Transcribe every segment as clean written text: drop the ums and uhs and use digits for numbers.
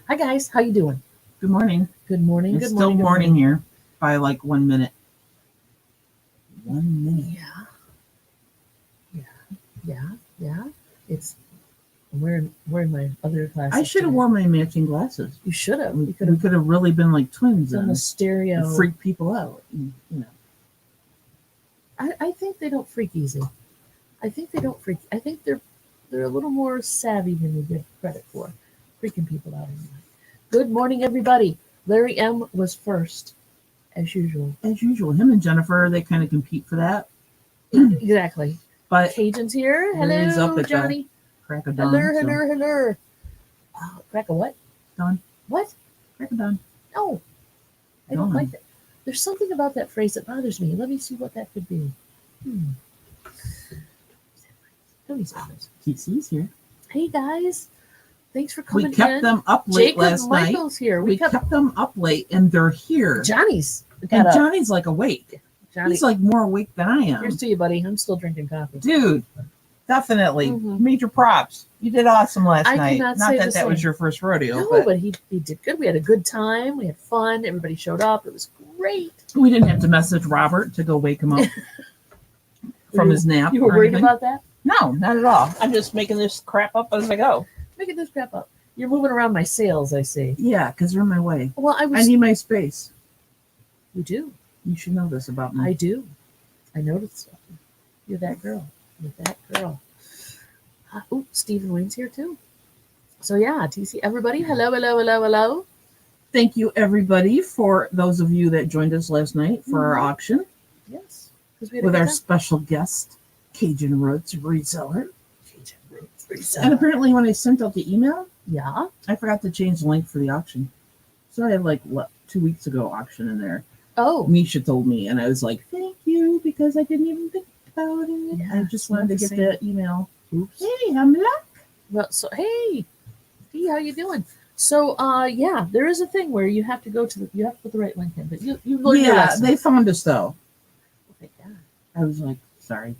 Hi guys, how you doing? Good morning. Good morning. It's Good still morning. morning here by like 1 minute. 1 minute. Yeah. It's I'm wearing my other glasses. I should have worn my matching glasses. You should have. We You could have could have really been like twins done the and stereo. freak people out. I think they don't freak easy. I think they don't freak. I think they're a little more savvy than we give credit for, freaking people out anyway. Good morning, everybody. Larry M was first, as usual. As usual, him and Jennifer, they kind of compete for that. Exactly. But Cajun's here. Larry's Hello, up at Johnny. crack of dawn. Hello. Crack of what? Dawn. What? Crack of dawn. No, I don't Dawn. like that. There's something about that phrase that bothers me. Let me see what that could be. Nobody's honest. TC's here. Hey guys, thanks for coming in. We kept them up late Jacob last night. Michael's here. We kept them up late and they're here. Johnny's And Johnny's like awake. Johnny, He's like more awake than I am. here's to you, buddy. I'm still drinking coffee. Dude, definitely. Mhm. Major props. You did awesome last I night. cannot Not say that the that was same. your first rodeo, No, but he did good. We had a good time. We had fun. Everybody showed up. It was great. we didn't have to message Robert to go wake him up from his nap. You were or worried anything. about that? No, not at all. I'm just making this crap up as I go. Making this crap up. You're moving around my sales, I see. Yeah, because they're in my way. Well, I I need my space. You do. You should know this about me. I do. I noticed something. You're that girl. You're that girl. Oh, Stephen Wayne's here too. So yeah, TC, everybody, hello. Thank you, everybody, for those of you that joined us last night for our auction Yes, because we had with a good our time. special guest, Cajun Roots reseller. Cajun Roots reseller. And apparently, when I sent out the email, Yeah. I forgot to change the link for the auction. So I had 2 weeks ago auction in there. Oh, Misha told me, and I was like, "Thank you," because I didn't even think about it. Yeah, I just it's wanted not to the get the email. oops. Hey, I'm luck. Well, so hey, Dee, how you doing? So yeah, there is a thing where you have to go to you have to put the right link in, but you learned your Yeah, lesson. they found us though. Oh, thank God. I was like, sorry.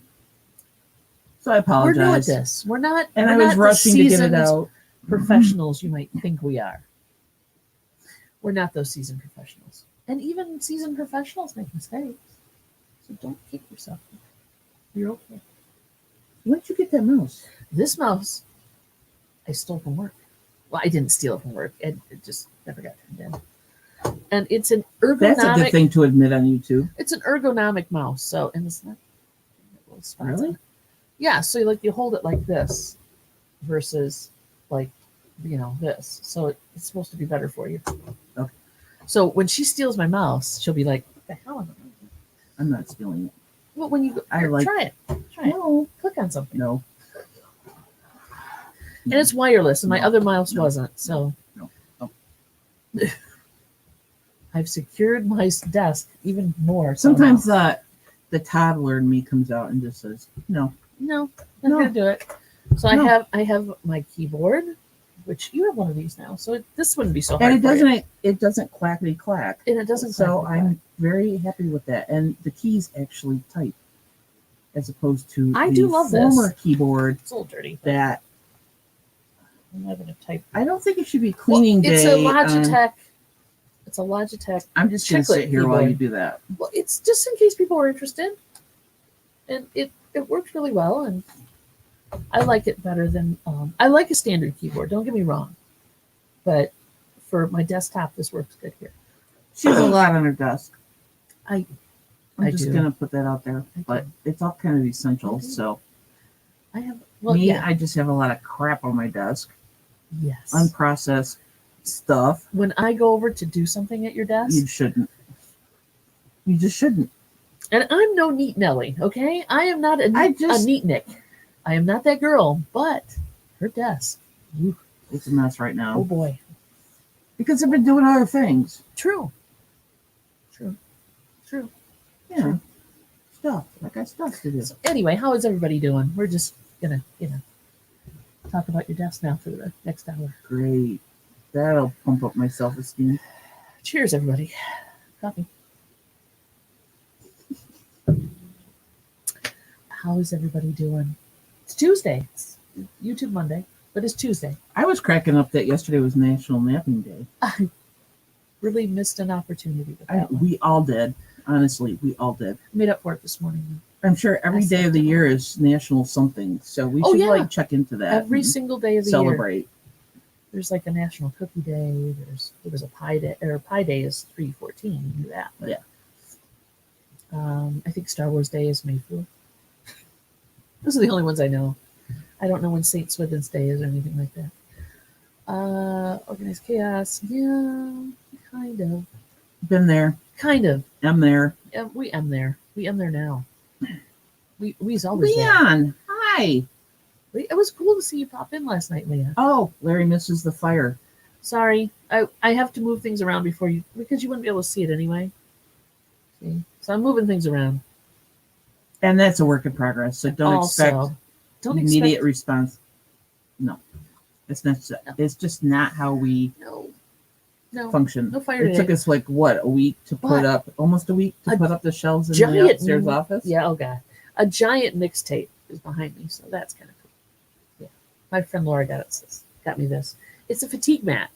So I We're apologize. new at this. We're not. And we're I was not the rushing to get it seasoned out. Professionals, you might think we are. We're not those seasoned professionals, and even seasoned professionals make mistakes. So don't kick yourself. You're okay. Where'd you get that mouse? This mouse, I stole from work. Well, I didn't steal it from work. It just never got turned in. And it's an ergonomic. That's a good thing to admit on YouTube. It's an ergonomic mouse. So, and it's not little spots Really? on it. Yeah. So, you hold it like this versus this. So it's supposed to be better for you. Okay. So when she steals my mouse, she'll be like, "What the hell am I doing?" I'm not stealing it. Well, when you go, I like- try it. No. Click on something. No. And it's wireless, and my No. other mouse No. wasn't. So No. I've secured my desk even more. Sometimes the toddler in me comes out and just says, no. No, not No. gonna do it. So No. I have my keyboard, which you have one of these now, so this wouldn't be so hard. And for it doesn't clackety clack. you. And it doesn't. So clack. I'm very happy with that. And the keys actually type as opposed to I the do love this. former keyboard It's a little dirty. But that I'm not gonna type. I don't think it should be cleaning It's day. a Logitech. It's a Logitech. I'm just going to chiclet sit here while keyboard. you do that. Well, it's just in case people are interested, and it works really well, and I like it better than I like a standard keyboard. Don't get me wrong, but for my desktop, this works good here. She has a lot on her desk. I I'm just do. going to put that out there. I But do. it's all kind of essential. I do. So I have well, me, yeah, I just have a lot of crap on my desk. yes. Unprocessed stuff. When I go over to do something at your desk, You shouldn't. You just shouldn't. and I'm no neat Nelly, okay? I am not a neat Nick. I am not that girl, but her desk, ooh, It's a mess right oh now. boy. Because I've been doing other things. True. Yeah. Sure. Stuff. I got stuff to do. So anyway, how is everybody doing? We're just gonna, talk about your desk now for the next hour. Great. That'll pump up my self-esteem. Cheers, everybody. Coffee. How is everybody doing? It's Tuesday. It's YouTube Monday. but it's Tuesday. I was cracking up that yesterday was National Napping Day. I really missed an opportunity with that one. We all did. Honestly, we all did. I made up for it this morning. I'm sure every day of the year is national something, so we should like check into that. Every single day of the year. Celebrate. There's like a National Cookie Day. There was a Pie Day, or Pie Day is 3/14. You knew that. But, yeah. I think Star Wars Day is May 4th. Those are the only ones I know. I don't know when St. Swithin's Day is or anything like that. Organized Chaos. Yeah, kind of. Been there. Kind of. I'm there. Yeah, we am there. We am there now. We's always Leon, there. hi. It was cool to see you pop in last night, Leah. Oh, Larry misses the fire. Sorry, I have to move things around because you wouldn't be able to see it anyway. See? So I'm moving things around. And that's a work in progress, so don't expect immediate response. No, it's not. No. It's just not how we function. No fire It took us like what, a week to put up, almost a week to put up the shelves in the upstairs office. Yeah, oh god, a giant mixtape is behind me, so that's kind of cool. Yeah, my friend Laura got me this. It's a fatigue mat,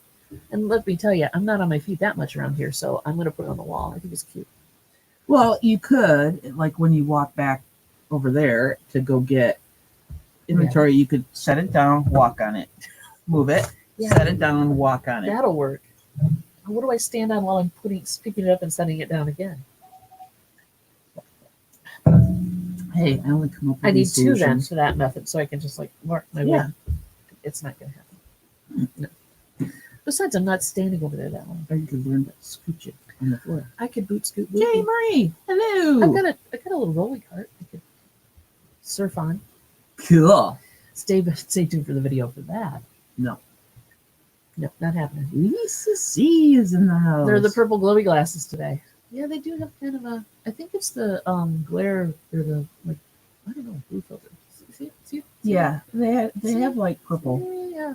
and let me tell you, I'm not on my feet that much around here, so I'm going to put it on the wall. I think it's cute. Well, you could, like when you walk back over there to go get inventory, you could set it down, walk on it, move it, set it down, walk on it. That'll work. What do I stand on while I'm picking it up and setting it down again? Hey, I only come up with I need solutions. 2 then for that method, so I can just like mark my way. It's not going to happen. No. Besides, I'm not standing over there that long. Or you could learn to scooch it on the floor. I could boot scoot. Jay Marie, hello. I got a little rolly cart. I could surf on. Cool. Stay tuned for the video for that. No, not happening. Lisa C is in the house. They're the purple glowy glasses today. Yeah, they do have kind of a. I think it's the glare or the like. I don't know, blue filter. See? Yeah, they have like purple. Yeah.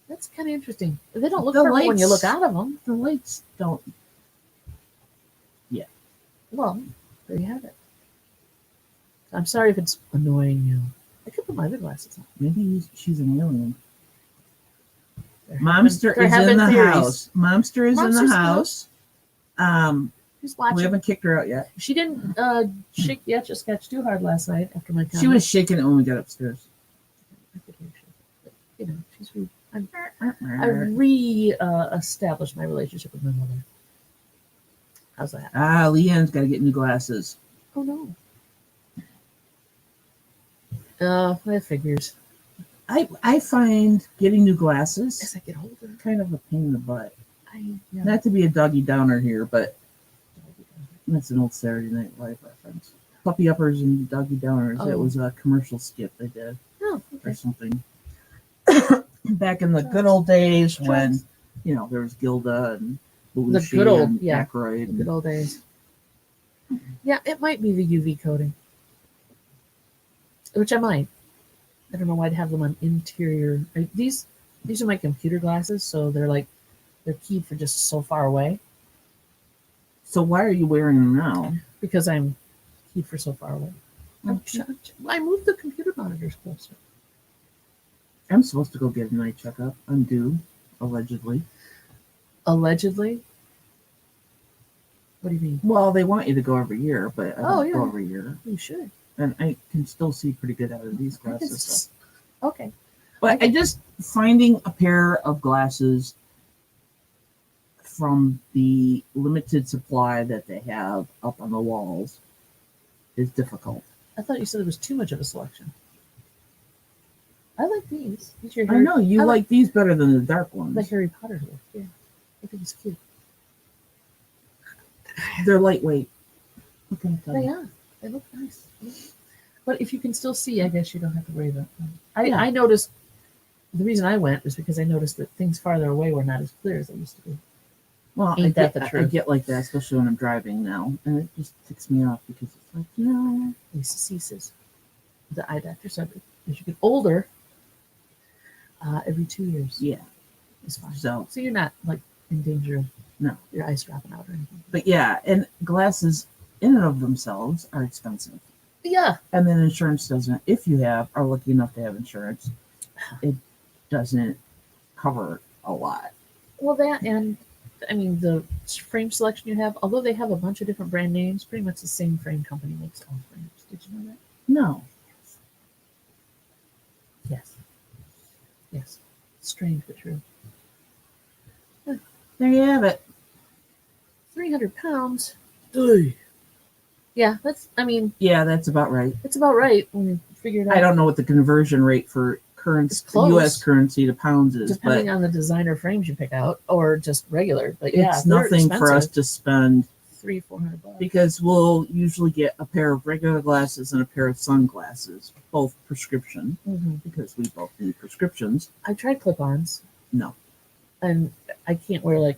That's kind of interesting. They don't look purple when you look out of them. The lights don't. Yeah. Well, there you have it. I'm sorry if it's annoying you. I could put my other glasses on. Maybe she's an alien. MoMster is in the house. MoMster is in the house. She's watching. We haven't kicked her out yet. She didn't shake the Etch-a-Sketch too hard last night after my comment. She was shaking it when we got upstairs. I could hear she. You know, she's. I re-established my relationship with my mother. How's that? Leanne's got to get new glasses. Oh no. That figures. I find getting new glasses as I get older kind of a pain in the butt. Not to be a doggy downer here, but that's an old Saturday Night Live reference. Puppy uppers and doggy downers. Oh. It was a commercial skit they did or something. Back in the good old days when, there was Gilda and Belushi the good old, and Aykroyd. The good old days. Yeah, it might be the UV coating. Which I might. I don't know why I'd have them on interior. These are my computer glasses, so they're keyed for just so far away. So why are you wearing them now? Because I'm keyed for so far away. I moved the computer monitors closer. I'm supposed to go get an eye checkup. I'm due, allegedly. Allegedly? What do you mean? Well, they want you to go every year, but I don't go every year. You should. And I can still see pretty good out of these glasses. Okay. But I just finding a pair of glasses from the limited supply that they have up on the walls is difficult. I thought you said there was too much of a selection. I like these. I know you like these better than the dark ones. The Harry Potter look. Yeah, I think it's cute. They're lightweight. They are. They look nice. But if you can still see, I guess you don't have to worry about them. I noticed. The reason I went was because I noticed that things farther away were not as clear as they used to be. Well, I get like that, especially when I'm driving now, and it just ticks me off because it's like, Lisa ceases. The eye doctor said that as you get older, every 2 years, it's fine. So you're not like in danger of your eyes dropping out or anything. But and glasses in and of themselves are expensive. Yeah, and then insurance doesn't. If you are lucky enough to have insurance, it doesn't cover a lot. Well, that and I mean the frame selection you have, although they have a bunch of different brand names, pretty much the same frame company makes all frames. Did you know that? No. Yes. Yes. Strange but true. There you have it. 300 pounds. Ugh. Yeah, that's. I mean, Yeah, that's about right. it's about right when you figure it out. I don't know what the conversion rate for It's close. U.S. currency to pounds is, depending but on the designer frames you pick out, or just regular. But yeah, it's they're nothing for us expensive. to spend $300-400 because we'll usually get a pair of regular glasses and a pair of sunglasses, both prescription, because we both need prescriptions. I tried clip-ons. No. And I can't wear if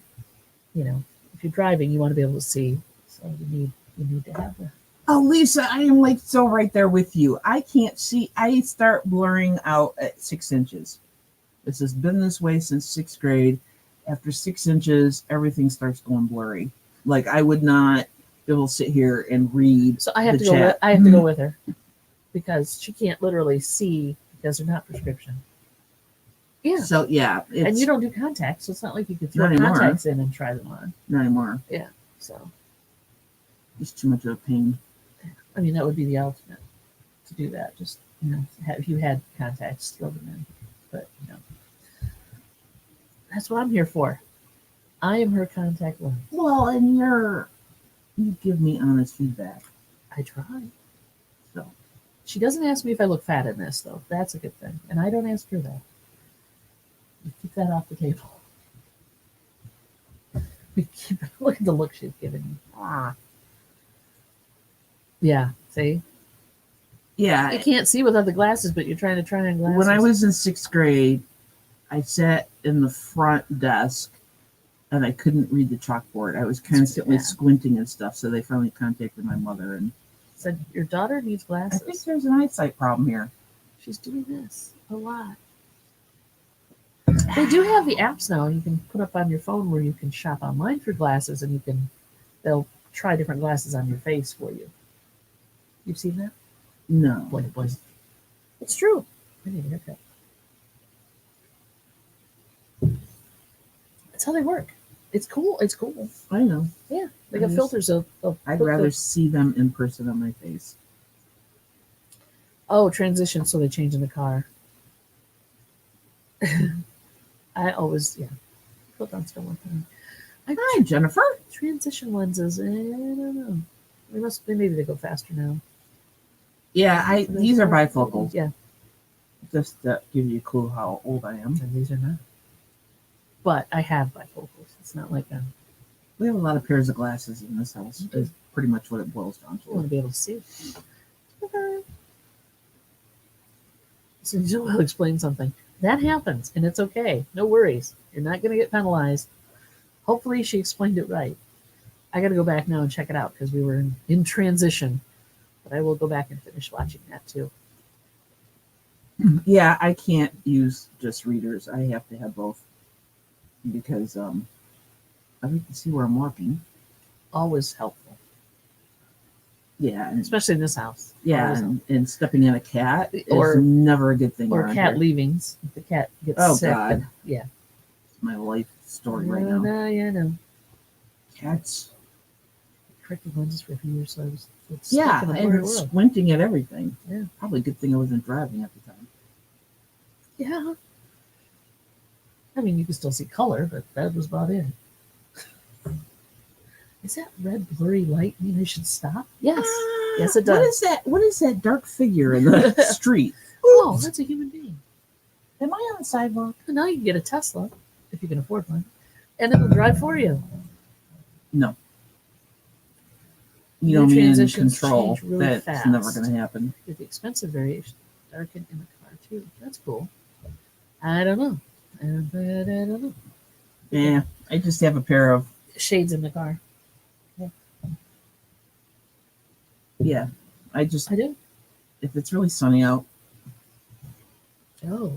you're driving, you want to be able to see, so you need to have that. Oh, Lisa, I am like so right there with you. I can't see. I start blurring out at 6 inches. This has been this way since 6th grade. After 6 inches, everything starts going blurry. Like I would not be able to sit here and read. So I have the to go. chat. I have to go with her because she can't literally see because they're not prescription. Yeah. So yeah, And you don't do contacts, so it's not like you could throw Not anymore. contacts in and try them on. not anymore. Yeah. So It's too much of a pain. I mean, that would be the ultimate to do that. Just if you had contacts, throw them in. But that's what I'm here for. I am her contact lens. Well, and you give me honest feedback. I try. So She doesn't ask me if I look fat in this, though. That's a good thing. And I don't ask her that. We keep that off the table. Look at the look she's giving me. Yeah, see? yeah, You can't see without the glasses, but you're trying to try on glasses. when I was in 6th grade, I sat in the front desk and I couldn't read the chalkboard. I was constantly squinting and stuff, so they finally contacted my mother and said, your daughter needs I glasses. think there's an eyesight problem here. She's doing this a lot. They do have the apps now you can put up on your phone where you can shop online for glasses and they'll try different glasses on your face for you. You've seen that? No. Boy. It's true. I need a haircut. That's how they work. It's cool. It's cool. I know. Yeah. They got filters of I'd rather see them in person on my face. Oh, transition, so they change in the car. I always, put on still one thing. Hi, Jennifer. Transition lenses, I don't know. Maybe they go faster now. Yeah, these are bifocals. Yeah. Just to give you a clue how old I am. And these are not. But I have bifocals. It's not like We have a lot of pairs of glasses in this house. Is pretty much what it boils down I want to to. be able to see. Okay. So Jill explain something. That happens, and it's okay. No worries. You're not going to get penalized. Hopefully she explained it right. I got to go back now and check it out because we were in transition. But I will go back and finish watching that too. Yeah, I can't use just readers. I have to have both because I like to see where I'm walking. Always helpful. Yeah, and Especially in this house. yeah, Always and stepping in a cat Or- is never a good thing. or around cat here. leavings. If the cat gets Oh, sick. God. Yeah. It's my life story right now. No. Cats. Corrected lenses for a few years, so I was stuck Yeah, in a blurry and world. squinting at everything. Yeah. Probably a good thing I wasn't driving at the time. Yeah. I mean, you can still see color, but that was about it. Is that red blurry light mean I should stop? Yes. Yes, it does. What is that? What is that dark figure in the street? Oh, Oops. that's a human being. Am I on the sidewalk? And now you can get a Tesla, if you can afford one, and it'll drive for you. No. You Your don't mean in transitions control. change really That's fast. never going to happen. With the expensive variation, darken in the car too. That's cool. I don't know. I don't know. Yeah, I just have a pair of. Shades in the car. Yeah, I do. If it's really sunny out. Oh,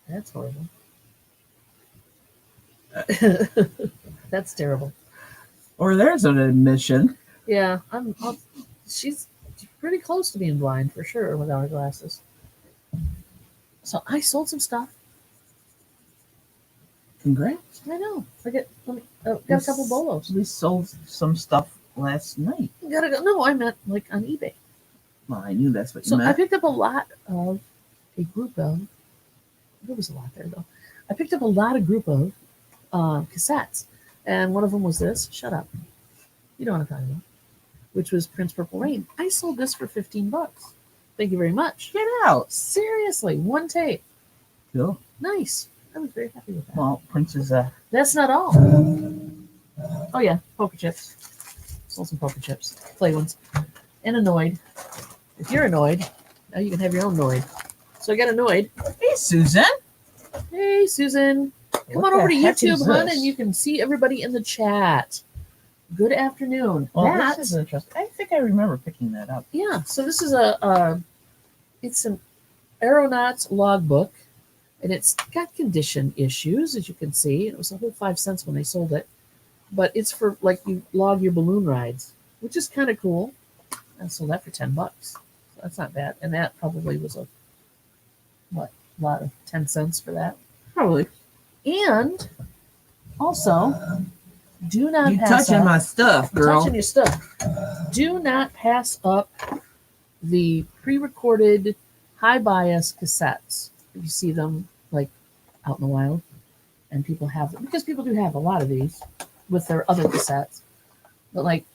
that's horrible. That's terrible. Or there's an admission. Yeah, she's pretty close to being blind for sure without her glasses. So I sold some stuff. Congrats. I know. Got a couple bolos. We sold some stuff last night. Gotta go. No, I meant like on eBay. Well, I knew that's what you So meant. I picked up a lot of a group of. There was a lot there though. I picked up a lot of group of cassettes, and one of them was this. Shut up. You know what I'm talking about. Which was Prince Purple Rain. I sold this for $15. Thank you very much. Get out. Seriously, one tape. Cool. Nice. I was very happy with that. Well, Prince is That's not all. Oh yeah, poker chips. Sold some poker chips. Play ones. And annoyed. If you're annoyed, now you can have your own annoyed. So I got annoyed. Hey, Susan. Hey, Susan. Come What on over the to heck YouTube, is hon, this? and you can see everybody in the chat. Good afternoon. Well, this is interesting. I think I remember picking that up. Yeah, so this is it's an aeronaut's logbook, and it's got condition issues, as you can see. It was a whole 5 cents when they sold it, but it's for like you log your balloon rides, which is kind of cool. I sold that for $10, so that's not bad. And that probably was a lot of 10 cents for that. Probably. And also, do not You pass touching up. my stuff, girl. Touching your stuff. Do not pass up the pre-recorded high bias cassettes. If you see them like out in the wild, and people have them, because people do have a lot of these with their other cassettes. But like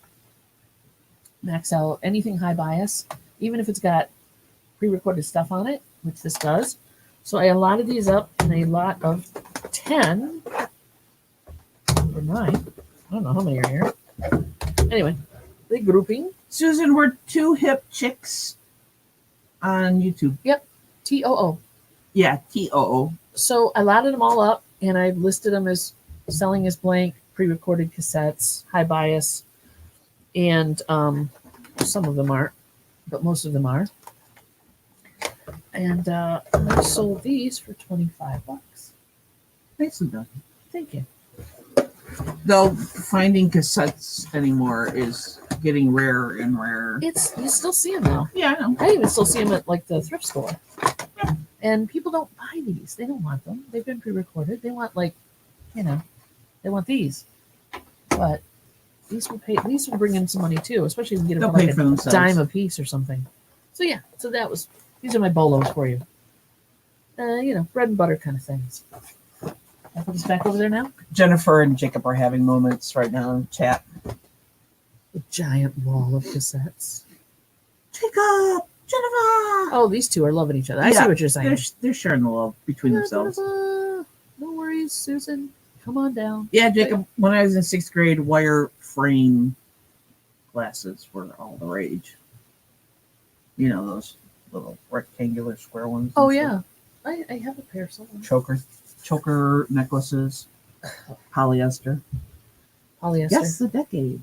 max out anything high bias, even if it's got pre-recorded stuff on it, which this does. So I allotted these up in a lot of 10 or 9. I don't know how many are here. Anyway, the grouping. Susan, we're two hip chicks on YouTube. Yep, TOO. Yeah, TOO. So I lotted them all up, and I listed them as selling as blank, pre-recorded cassettes, high bias, and some of them aren't, but most of them are. And I sold these for $25. Nicely done. Thank you. Though finding cassettes anymore is getting rarer and rarer. You still see them though. Yeah, I know. I even still see them at like the thrift store. And people don't buy these. They don't want them. They've been pre-recorded. They want they want these. But these will bring in some money too, especially if you get They'll them pay like for a themselves. dime a piece or something. So yeah, these are my bolos for you. Bread and butter kind of things. I put this back over there now. Jennifer and Jacob are having moments right now in chat. A giant wall of cassettes. Jacob! Jennifer! Oh, these two are loving each other. I see what you're saying. They're sharing the love between themselves. No worries, Susan. Come on down. Yeah, Jacob, when I was in 6th grade, wire frame glasses were all the rage. You know, those little rectangular square ones. Oh, yeah. I have a pair somewhere. Choker necklaces. Polyester. Polyester. Yes, the decade.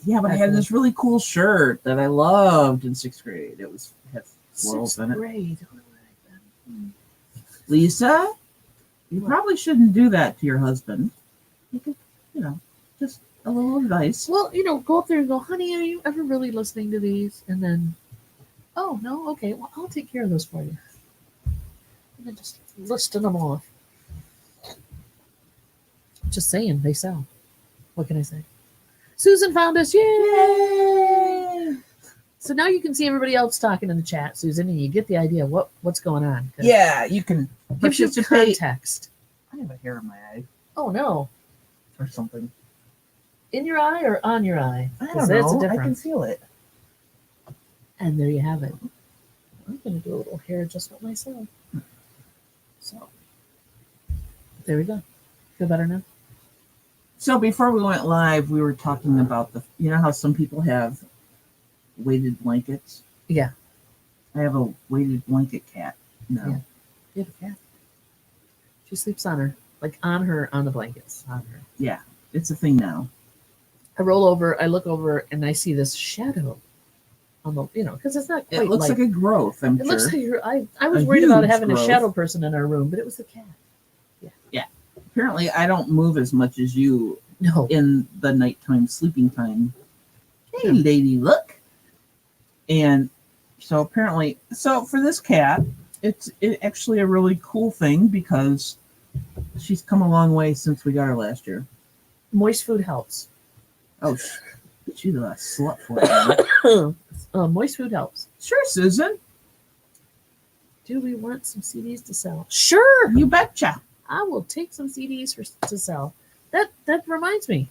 Yeah, but I had this really cool shirt that I loved in 6th grade. It had florals in it. Grade. Lisa, you probably shouldn't do that to your husband. You could, just a little advice. Well, go up there and go, honey, are you ever really listening to these? And then, oh, no, okay, well, I'll take care of those for you. And then just listing them off. Just saying, they sell. What can I say? Susan found us. Yay! So now you can see everybody else talking in the chat, Susan, and you get the idea of what's going on. Yeah, you can Gives you participate. context. I have a hair in my eye Oh, no. or something. In your eye or on your eye? I 'Cause don't that's a know. I difference. can feel it. And there you have it. I'm going to do a little hair adjustment myself. So, there we go. Feel better now? So before we went live, we were talking about how some people have weighted blankets? Yeah. I have a weighted blanket cat now. Yeah. You have a cat. She sleeps on her the blankets. On her. Yeah, it's a thing now. I roll over, I look over, and I see this shadow on the, because it's not quite It looks like a growth, I'm it sure. looks like I was A worried about huge having growth. a shadow person in our room, but it was the cat. Apparently, I don't move as much as you No. in the nighttime sleeping time. Hey, Yeah. lady, look. And so apparently, for this cat, it's actually a really cool thing because she's come a long way since we got her last year. Moist food helps. Oh, she's a slut for it. Moist food helps. Sure, Susan. Do we want some CDs to sell? Sure. You betcha. I will take some CDs to sell. That reminds me.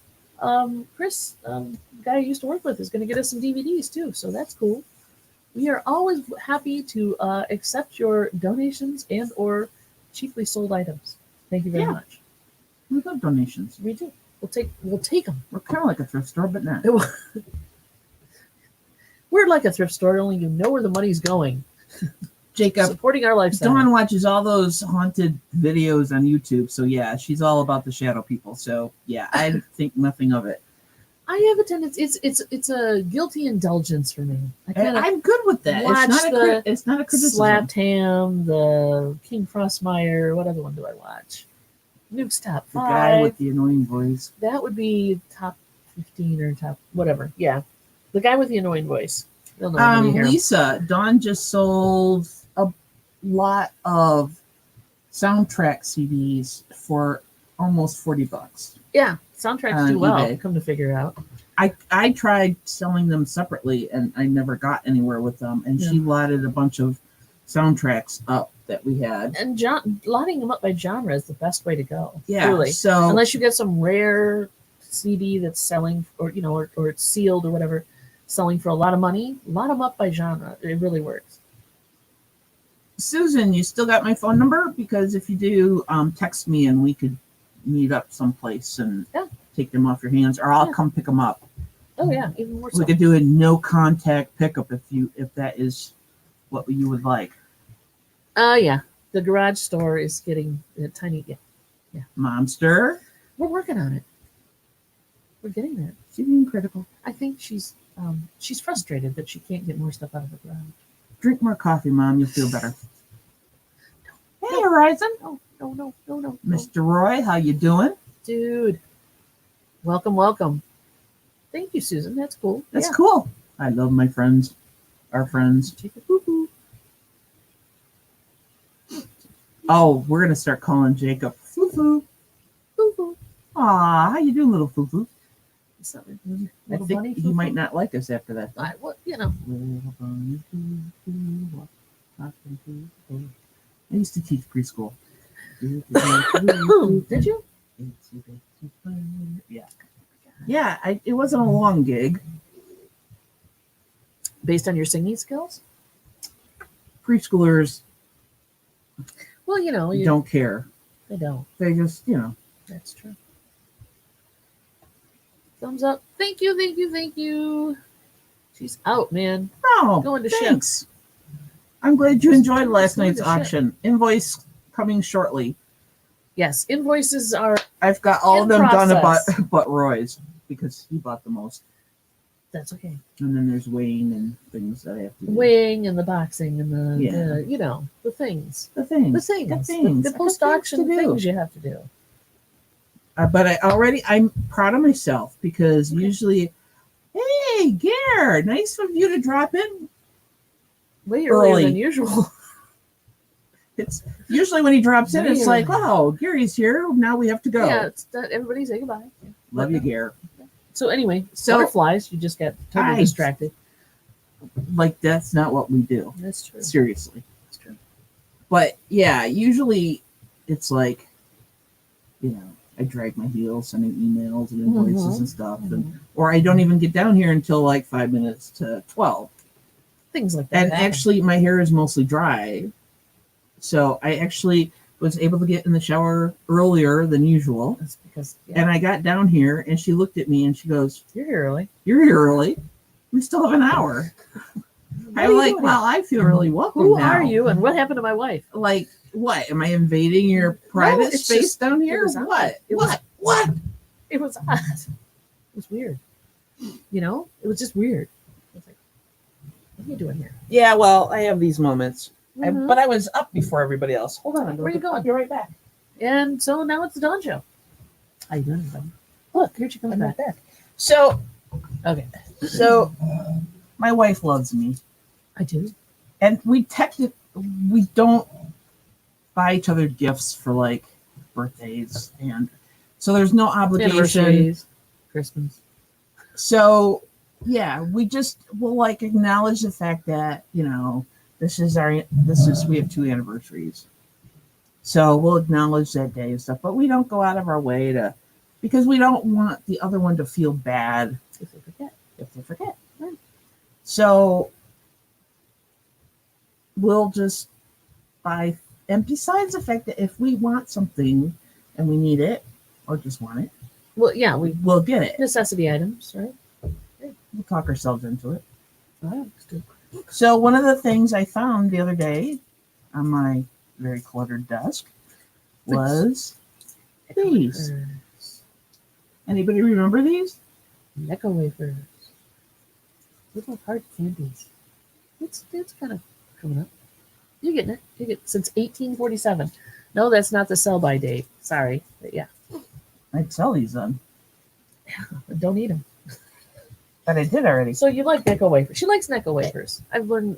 Chris, the guy I used to work with, is going to get us some DVDs too, so that's cool. We are always happy to accept your donations and or cheaply sold items. Thank you very much. We love donations. We do. We'll take them. We're kind of like a thrift store, but not. We're like a thrift store, only you know where the money's going. Jacob, supporting our lifestyle. Dawn watches all those haunted videos on YouTube, so yeah, she's all about the shadow people. So yeah, I think nothing of it. I have a tendency. It's a guilty indulgence for me. I'm good with that. It's not a criticism. Slapped Ham, the King Frostmeyer. What other one do I watch? Nuke's Top 5. The guy with the annoying voice. That would be top 15 or top whatever. Yeah, the guy with the annoying voice. They'll know when you hear Lisa, Dawn just sold a lot of soundtrack CDs for almost $40. Yeah, soundtracks do well. eBay. Come to figure out. I tried selling them separately and I never got anywhere with them. And she lotted a bunch of soundtracks up that we had. And lotting them up by genre is the best way to go. Yeah. Really. So unless you get some rare CD that's selling, or or it's sealed or whatever, selling for a lot of money, lot them up by genre. It really works. Susan, you still got my phone number? Because if you do, text me and we could meet up someplace and take them off your hands, or I'll come pick them up. Oh yeah, even more so. We could do a no contact pickup if that is what you would like. Yeah. The garage store is getting tiny. Yeah. MoMster. We're working on it. We're getting there. She's being critical. I think she's frustrated that she can't get more stuff out of the garage. Drink more coffee, Mom. You'll feel better. Hey, Horizon. No. Mr. Roy, how you doing? Dude. Welcome. Thank you, Susan. That's cool. That's cool. I love my friends. Our friends. Oh, we're gonna start calling Jacob Foo-Foo. Foo-Foo. Aw, how you doing, little Foo-Foo? I think bunny, he might not like us after that. Well, Little bunny Foo-Foo, I used to teach preschool. Did you? Yeah. Yeah, it wasn't a long gig. Based on your singing skills? Preschoolers Well, you don't care. They don't. They just, That's true. Thumbs up. Thank you. She's out, man. Oh, going to thanks. ship. I'm glad you enjoyed last night's going to auction. Invoice coming shortly. Yes, invoices are. I've got all of them process. done but Roy's because he bought the most. That's okay. And then there's weighing and things that I have to do. Weighing and the boxing and the things. The things. The post-auction things you have to do. But I'm proud of myself because usually, hey, Gare, nice of you to drop in. Way earlier than usual. It's usually when he drops in, it's like, oh, Gary's here. Now we have to go. Yeah, everybody say goodbye. Love you, Gare. So anyway, butterflies, you just got totally distracted. Like, that's not what we do. That's true. Seriously. That's true. But yeah, usually it's like, I drag my heels sending emails and invoices and stuff. Or I don't even get down here until like 5 minutes to 12. Things like that. And actually, my hair is mostly dry. So I actually was able to get in the shower earlier than usual. That's because, and I got down here and she looked at me and she goes, You're here early. We still have an hour. I'm like, well, I feel really welcome. Who now. are you and what happened to my wife? Like, what? Am I invading your private space down here? What? What? It was odd. It was weird. It was just weird. I was like, what are you doing here? Yeah, well, I have these moments. But I was up before everybody else. Hold on. Where are you going? I'll be right back. And so now it's the Dawn Show. How you doing, everybody? Look, here she comes back. So, okay. So, my wife loves me. I do. And we we don't buy each other gifts for like birthdays, and so there's no obligation. Anniversaries, Christmas. So yeah, we just will like acknowledge the fact that we have 2 anniversaries. So we'll acknowledge that day and stuff, but we don't go out of our way because we don't want the other one to feel bad if they forget. Right. So we'll just buy, and besides the fact that if we want something and we need it or just want it, well, yeah, we'll get it. Necessity items, right? We'll talk ourselves into it. Oh, so one of the things I found the other day on my very cluttered desk was these. Anybody remember these? Neko Wafers. Little hard candies. It's kind of coming up. You're getting it. You get since 1847. No, that's not the sell-by date. Sorry, but yeah. I'd sell these then. Yeah, but don't eat them. But I did already. So you like Neko Wafers? She likes Neko Wafers. I've learned,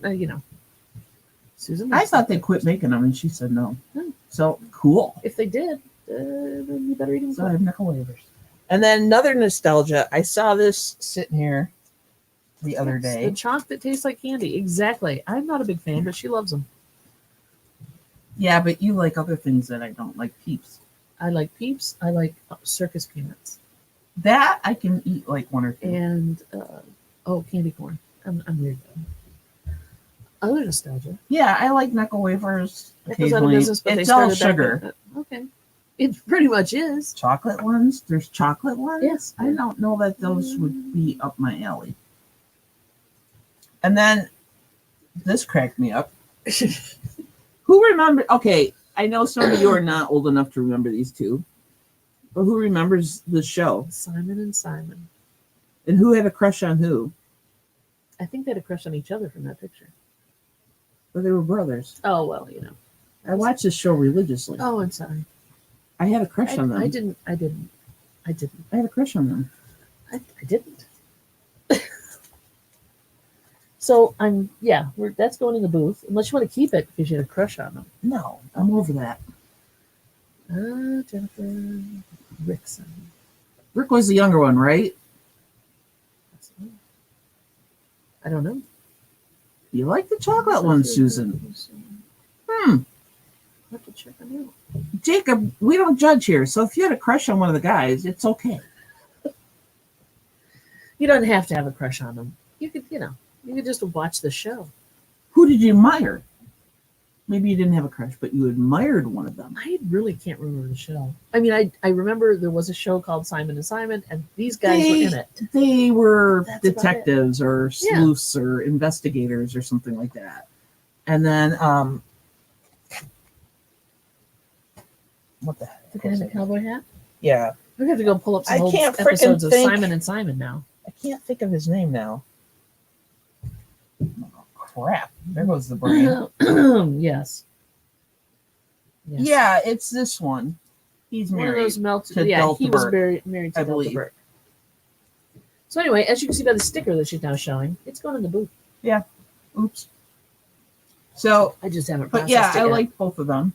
Susan. I thought they quit making them, and she said no. So cool. If they did, then you better eat them. So I have Neko Wafers. And then another nostalgia. I saw this sitting here the other day. The chalk that tastes like candy. Exactly. I'm not a big fan, but she loves them. Yeah, but you like other things that I don't like. Peeps. I like Peeps. I like circus peanuts. That I can eat like 1 or 2. And candy corn. I'm weird though. Other nostalgia. Yeah, I like Neko Wafers. It's out of business, but it's all sugar. Okay. It pretty much is. Chocolate ones? There's chocolate ones? Yes. I don't know that those would be up my alley. And then this cracked me up. Who remember? Okay, I know some of you are not old enough to remember these two, but who remembers the show? Simon and Simon. And who had a crush on who? I think they had a crush on each other from that picture. But they were brothers. Oh, well, I watched this show religiously. Oh, I'm sorry. I had a crush on them. I didn't. I had a crush on them. I didn't. So that's going in the booth. Unless you want to keep it because you had a crush on them. No, I'm over that. Jennifer Rickson. Rick was the younger one, right? I don't know. You like the chocolate one, Susan? I'll have to check them out. Jacob, we don't judge here, so if you had a crush on one of the guys, it's okay. You don't have to have a crush on them. You could, you could just watch the show. Who did you admire? Maybe you didn't have a crush, but you admired one of them. I really can't remember the show. I mean, I remember there was a show called Simon and Simon, and these guys were in it. They were detectives or sleuths or investigators or something like that. And then, what the heck? The guy in the cowboy hat? Yeah. We have to go pull up some old episodes of Simon and Simon now. I can't think of his name now. Oh, crap. There goes the brain. Yes. Yeah, it's this one. He's married. One of those melted. To Yeah, Delta he was Burke, married to I Delta believe. Burke. So anyway, as you can see by the sticker that she's now showing, it's going in the booth. Yeah. Oops. So I just haven't. But yeah, I like both of them.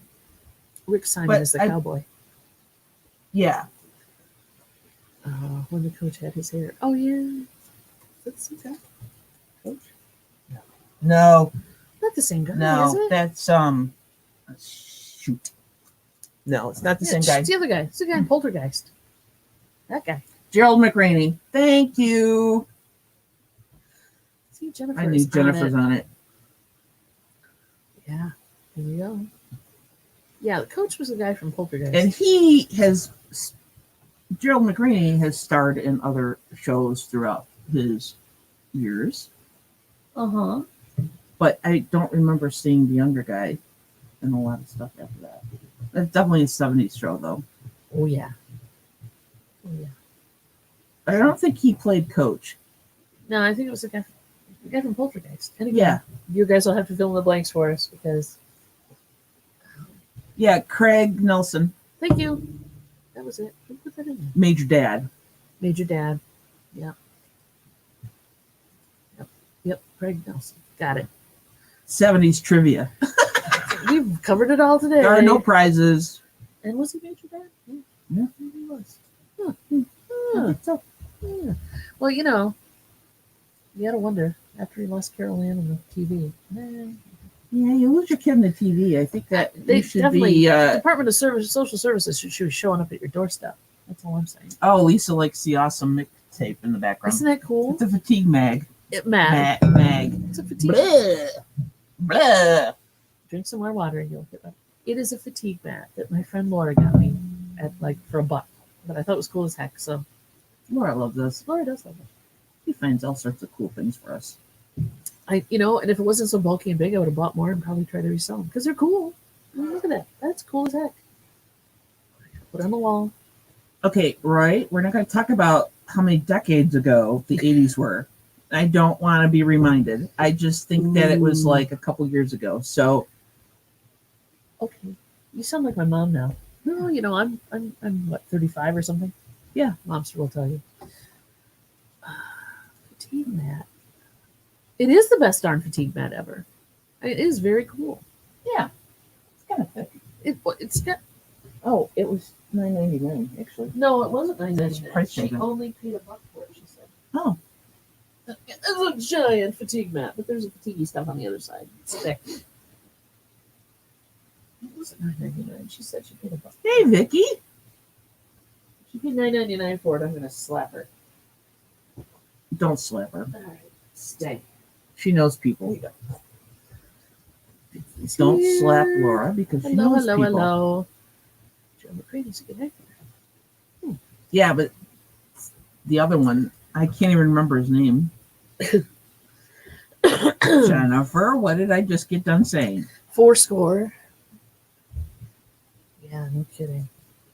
Rick Simon is the cowboy. Yeah. When the coach had his hair. Oh yeah. That's the guy. Coach? No. Not the same guy. No, is it? that's shoot. No, it's not the same guy. It's the other guy. It's the guy in Poltergeist. That guy. Gerald McRaney. Thank you. See, Jennifer. I knew Jennifer's on it. Yeah. Here we go. Yeah, the coach was the guy from Poltergeist. And Gerald McRaney has starred in other shows throughout his years. Uh-huh. But I don't remember seeing the younger guy in a lot of stuff after that. That's definitely a 70s show, though. Oh, yeah. I don't think he played Coach. No, I think it was the guy from Poltergeist. And again, you guys will have to fill in the blanks for us because... Yeah, Craig Nelson. Thank you. That was it. Who put that in there? Major Dad. Major Dad. Yep. Craig Nelson. Got it. 70s trivia. We've covered it all today. There are no prizes. And was he major bad? Yeah. He was. So, yeah. Well, you gotta wonder after he lost Carol Ann on the TV. Yeah, you lose your kid on the TV. I think that They you should definitely, be. Department of Social Services should be showing up at your doorstep. That's all I'm saying. Oh, Lisa likes the awesome mixtape in the background. Isn't that cool? It's a fatigue mag. Mag. Mag. It's a fatigue. Blah. Blah. Drink some more water and you'll get up. It is a fatigue mat that my friend Laura got me at for $1, but I thought it was cool as heck. So Laura loves us. Laura does love it. He finds all sorts of cool things for us. And if it wasn't so bulky and big, I would have bought more and probably tried to resell them because they're cool. Look at that. That's cool as heck. Put it on the wall. Okay, Roy, we're not going to talk about how many decades ago the 80s were. I don't want to be reminded. I just think that it was like a couple years ago. So, okay, you sound like my mom now. No, I'm what, 35 or something? Yeah, MoMster will tell you. Fatigue mat. It is the best darn fatigue mat ever. It is very cool. Yeah, it's kind of thick. It's got. Oh, it was $9.99 actually. No, it wasn't $9.99. She tag. only paid $1 for it. She said. Oh, it's a giant fatigue mat, but there's a fatiguey stuff on the other side. It's thick. It wasn't $9.99. She said she paid $1. Hey, Vicky. She paid $9.99 for it. I'm gonna slap her. Don't slap her. All right, stay. She knows people. There you go. Don't slap Laura because she knows people. Hello. Joe McCready's a good actor. Yeah, but the other one, I can't even remember his name. Jennifer, what did I just get done saying? Fourscore. Yeah, no kidding.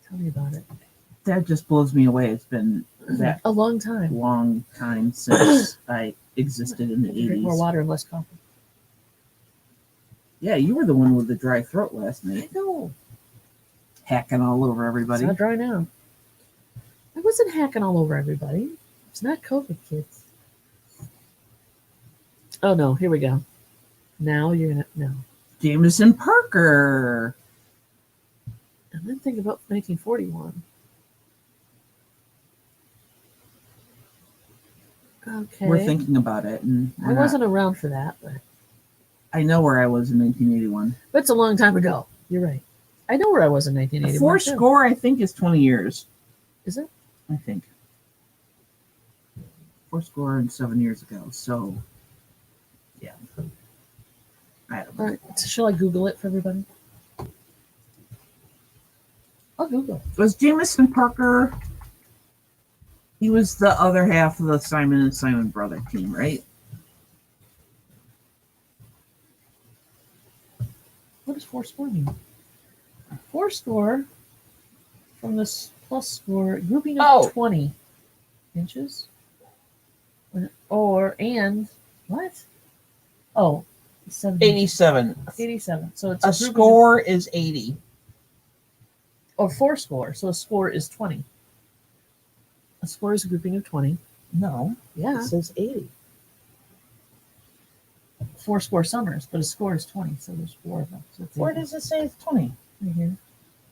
Tell me about it. That just blows me away. It's been that a long time since I existed in the 80s. Drink more water and less coffee. Yeah, you were the one with the dry throat last night. I know. Hacking all over everybody. It's not dry now. I wasn't hacking all over everybody. It's not COVID, kids. Oh no, here we go. Now you're gonna no. Jameson Parker. And then think about 1941. Okay. We're thinking about it, and I wasn't around for that, but I know where I was in 1981. But it's a long time ago. You're right. I know where I was in 1981. Fourscore, I think, is 20 years. Is it? I think. Fourscore and 7 years ago. So, yeah. I don't know. All right. So shall I Google it for everybody? I'll Google it. Was Jameson Parker? He was the other half of the Simon and Simon brother team, right? What does Fourscore mean? Fourscore from this plus score grouping of 20 inches. And what? Oh, 87. 87. So it's a score is 80. Or Fourscore. So a score is 20. A score is a grouping of 20. No. Yeah. It says 80. Fourscore summers, but a score is 20. So there's 4 of them. So where does it say it's 20? Right here.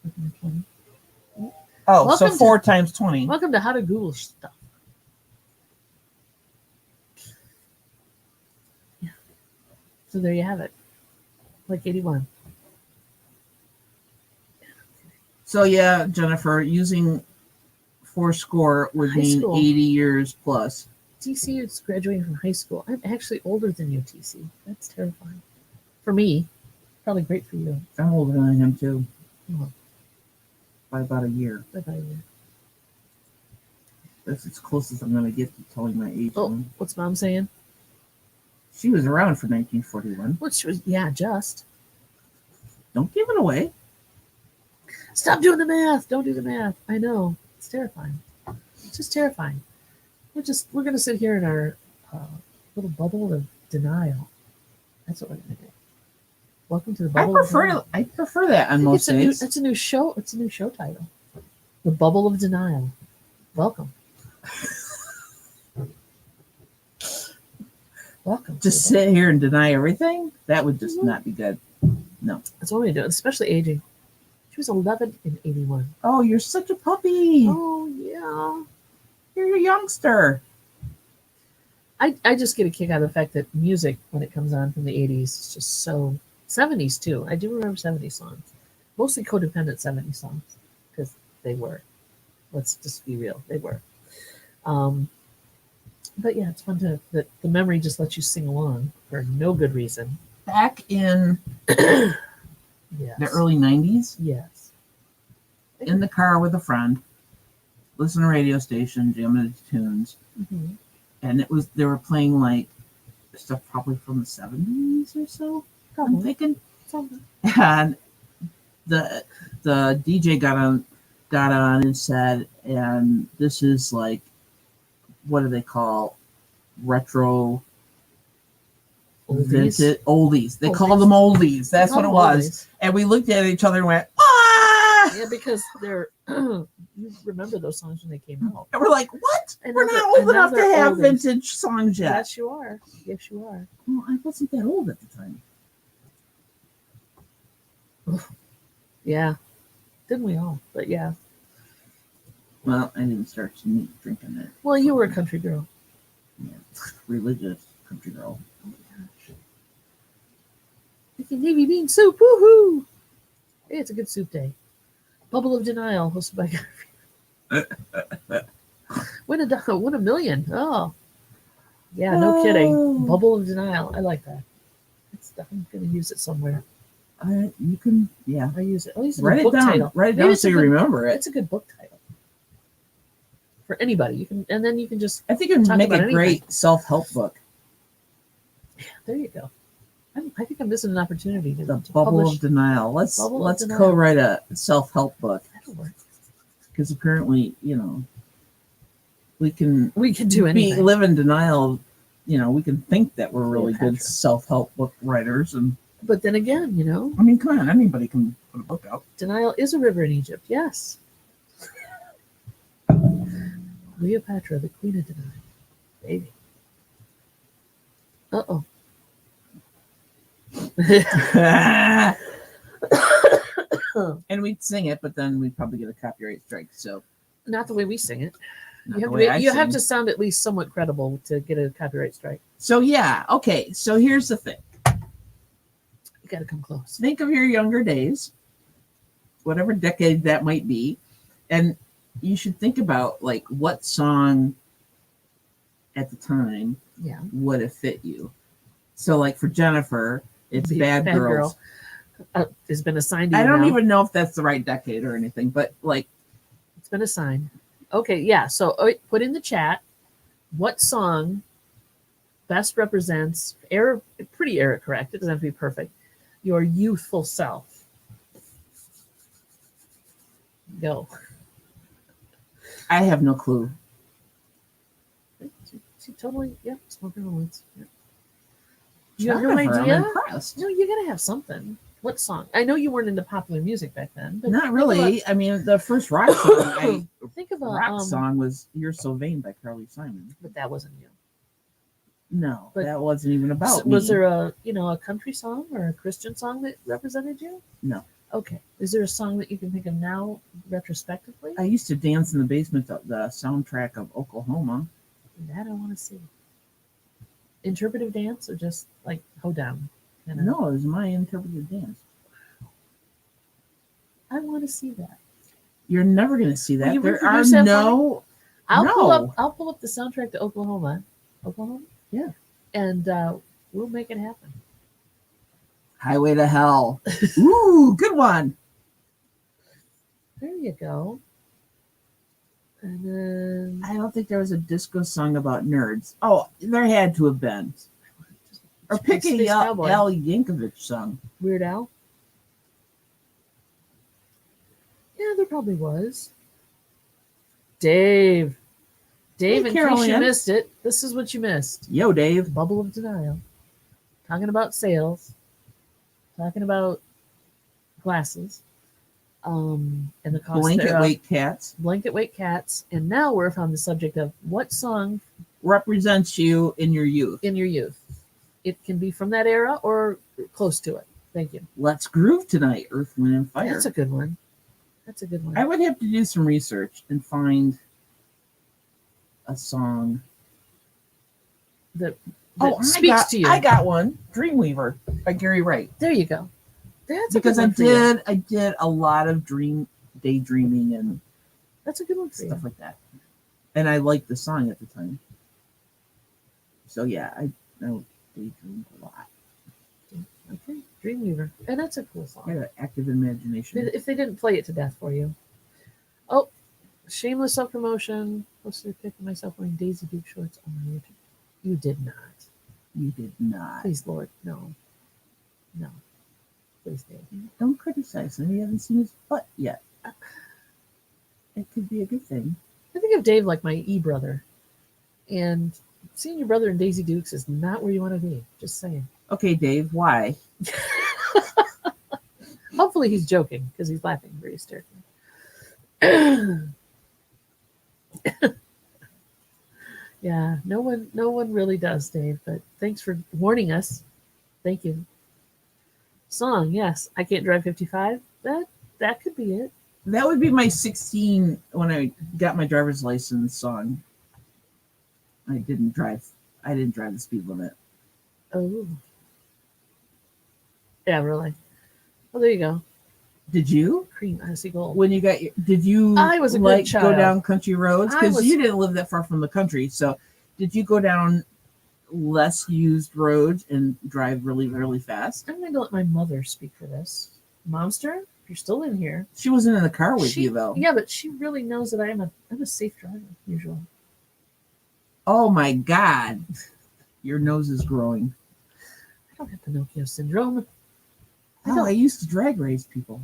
Grouping of 20. Oh, welcome so 4 times 20. Welcome to How to Google Stuff. Yeah. So there you have it. Like 81. So yeah, Jennifer, using Fourscore would mean 80 years plus. TC is graduating from high school. I'm actually older than you, TC. That's terrifying. For me. Probably great for you. I'm older than him too. Oh. By about a year. By about a year. That's as close as I'm going to get to telling my age. Oh, what's Mom saying? She was around for 1941. Which was, yeah, just. Don't give it away. Stop doing the math. Don't do the math. I know. It's terrifying. It's just terrifying. We're going to sit here in our little bubble of denial. That's what we're going to do. Welcome to the bubble. I prefer that on most days. It's a new show. It's a new show title. The Bubble of Denial. Welcome. Welcome. Just sit here and deny everything? That would just not be good. No. That's what we do, especially aging. She was 11 in 81. Oh, you're such a puppy. Oh, yeah. You're a youngster. I just get a kick out of the fact that music, when it comes on from the 80s, is just so... 70s, too. I do remember 70s songs. Mostly codependent 70s songs, because they were. Let's just be real. They were. But yeah, it's fun to... The memory just lets you sing along for no good reason. Back in Yes. the early 90s, Yes. in the car with a friend, listening to radio station, jamming to tunes, Mm-hmm. and they were playing like stuff probably from the 70s or so. I'm Probably. thinking, Something. and the DJ got on and said, and this is like, what do they call retro vintage oldies? They call them oldies. That's what it was. Oldies. And we looked at each other and went, ah! Yeah, because they're you remember those songs when they came out. And we're like, what? And We're now not they're- old enough and to now they're have oldies. vintage songs yet. Yes, you are. Yes, you are. Well, I wasn't that old at the time. Yeah. Didn't we all? But yeah. Well, I didn't start drinking it. Well, you were a country girl. Yeah, religious country girl. Oh my gosh. Making navy bean soup. Woohoo! Hey, it's a good soup day. Bubble of Denial, hosted by Garfield. Win a million. Oh. Yeah, no kidding. Bubble of Denial. I like that. I'm going to use it somewhere. You can, yeah. I use it. I'll use it Write as a it book down. title. Write it Maybe down it's so a you good- remember it. It's a good book title for anybody. You can, and then you can just I think it would talk make about a anything. great self-help book. There you go. I think I'm missing an opportunity to, The to Bubble publish. of Denial. Let's Bubble of Denial. co-write a self-help book, That'll work. because apparently, we can We can do anything. live in denial. We can think that we're really good Cleopatra. self-help book writers, and But then again, I mean, come on, anybody can put a book out. denial is a river in Egypt. Yes. Cleopatra, the queen of denial. Baby. Uh-oh. And we'd sing it, but then we'd probably get a copyright strike. So Not the way we sing it. not You the have, way I you have sing. to sound at least somewhat credible to get a copyright strike. So yeah, okay. So here's the thing. You got to come close. Think of your younger days, whatever decade that might be, and you should think about like what song at the time Yeah. would have fit you. So like for Jennifer, it's Be Bad Bad Girls. Girl. Has been assigned to you I don't now. even know if that's the right decade or anything, but like It's been assigned. Okay, yeah. So put in the chat what song best represents pretty era correct. It doesn't have to be perfect. Your youthful self. Go. I have no clue. She totally, yeah, smoking once. Yeah. You have no Jennifer, idea? I'm impressed. No, you gotta have something. What song? I know you weren't into popular music back then, but Not really. I mean, the first rock song Think of a rock song was "You're So Vain" by Carly Simon. but that wasn't you. No, But- that wasn't even about So, was me. there a country song or a Christian song that represented you? No. Okay. Is there a song that you can think of now retrospectively? I used to dance in the basement of the soundtrack of Oklahoma. That I want to see. Interpretive dance or just like hoedown? Kinda? No, it was my interpretive dance. I want to see that. You're never going to see that. Will you There are reproduce that for no. I'll pull up the soundtrack to Oklahoma. Oklahoma? Yeah. And we'll make it happen. Highway to Hell. Ooh, good one. There you go. And then I don't think there was a disco song about nerds. Oh, there had to have been. Or pick a Space Al Cowboy. Yankovic song. Weird Al. Yeah, there probably was. Dave, Hey, in case Carol you Ann. missed it, this is what you missed. Yo, Dave. Bubble of Denial. Talking about sales. Talking about glasses. And the cost Blanket thereof. weight cats Blanket weight cats. And now we're on the subject of what song represents you in your youth. in your youth. It can be from that era or close to it. Thank you. Let's groove tonight, Earth, Wind, and Fire. That's a good one. That's a good one. I would have to do some research and find a song that speaks to you. I got one. Dreamweaver by Gary Wright. There you go. That's because a good one I did a lot of daydreaming and that's a good one for stuff like that. And I liked the song at the time. So yeah, I daydreamed a lot. Okay, Dreamweaver. And that's a cool song. I had an active imagination. If they didn't play it to death for you. Oh, shameless self-promotion. Posted a pic of myself wearing Daisy Duke shorts on my YouTube. You did not. You did not. Please, Lord, no. No. Please, Dave. Don't criticize him. You haven't seen his butt yet. It could be a good thing. I think of Dave like my brother. And seeing your brother in Daisy Dukes is not where you want to be. Just saying. Okay, Dave, why? Hopefully he's joking because he's laughing very hysterically. Yeah, no one really does, Dave, but thanks for warning us. Thank you. Song, yes. I Can't Drive 55. That could be it. That would be my 16 when I got my driver's license song. I didn't drive the speed limit. Oh. Yeah, really. Well, there you go. Did you? Cream icy gold. When you got did you I was a good child. Go down country roads? Because you didn't live that far from the country. So did you go down less used roads and drive really, really fast? I'm going to let my mother speak for this. MoMster, if you're still in here. She wasn't in the car with you, though. Yeah, but she really knows that I'm a safe driver, usually. Oh, my God. Your nose is growing. I don't have Pinocchio syndrome. I used to drag race people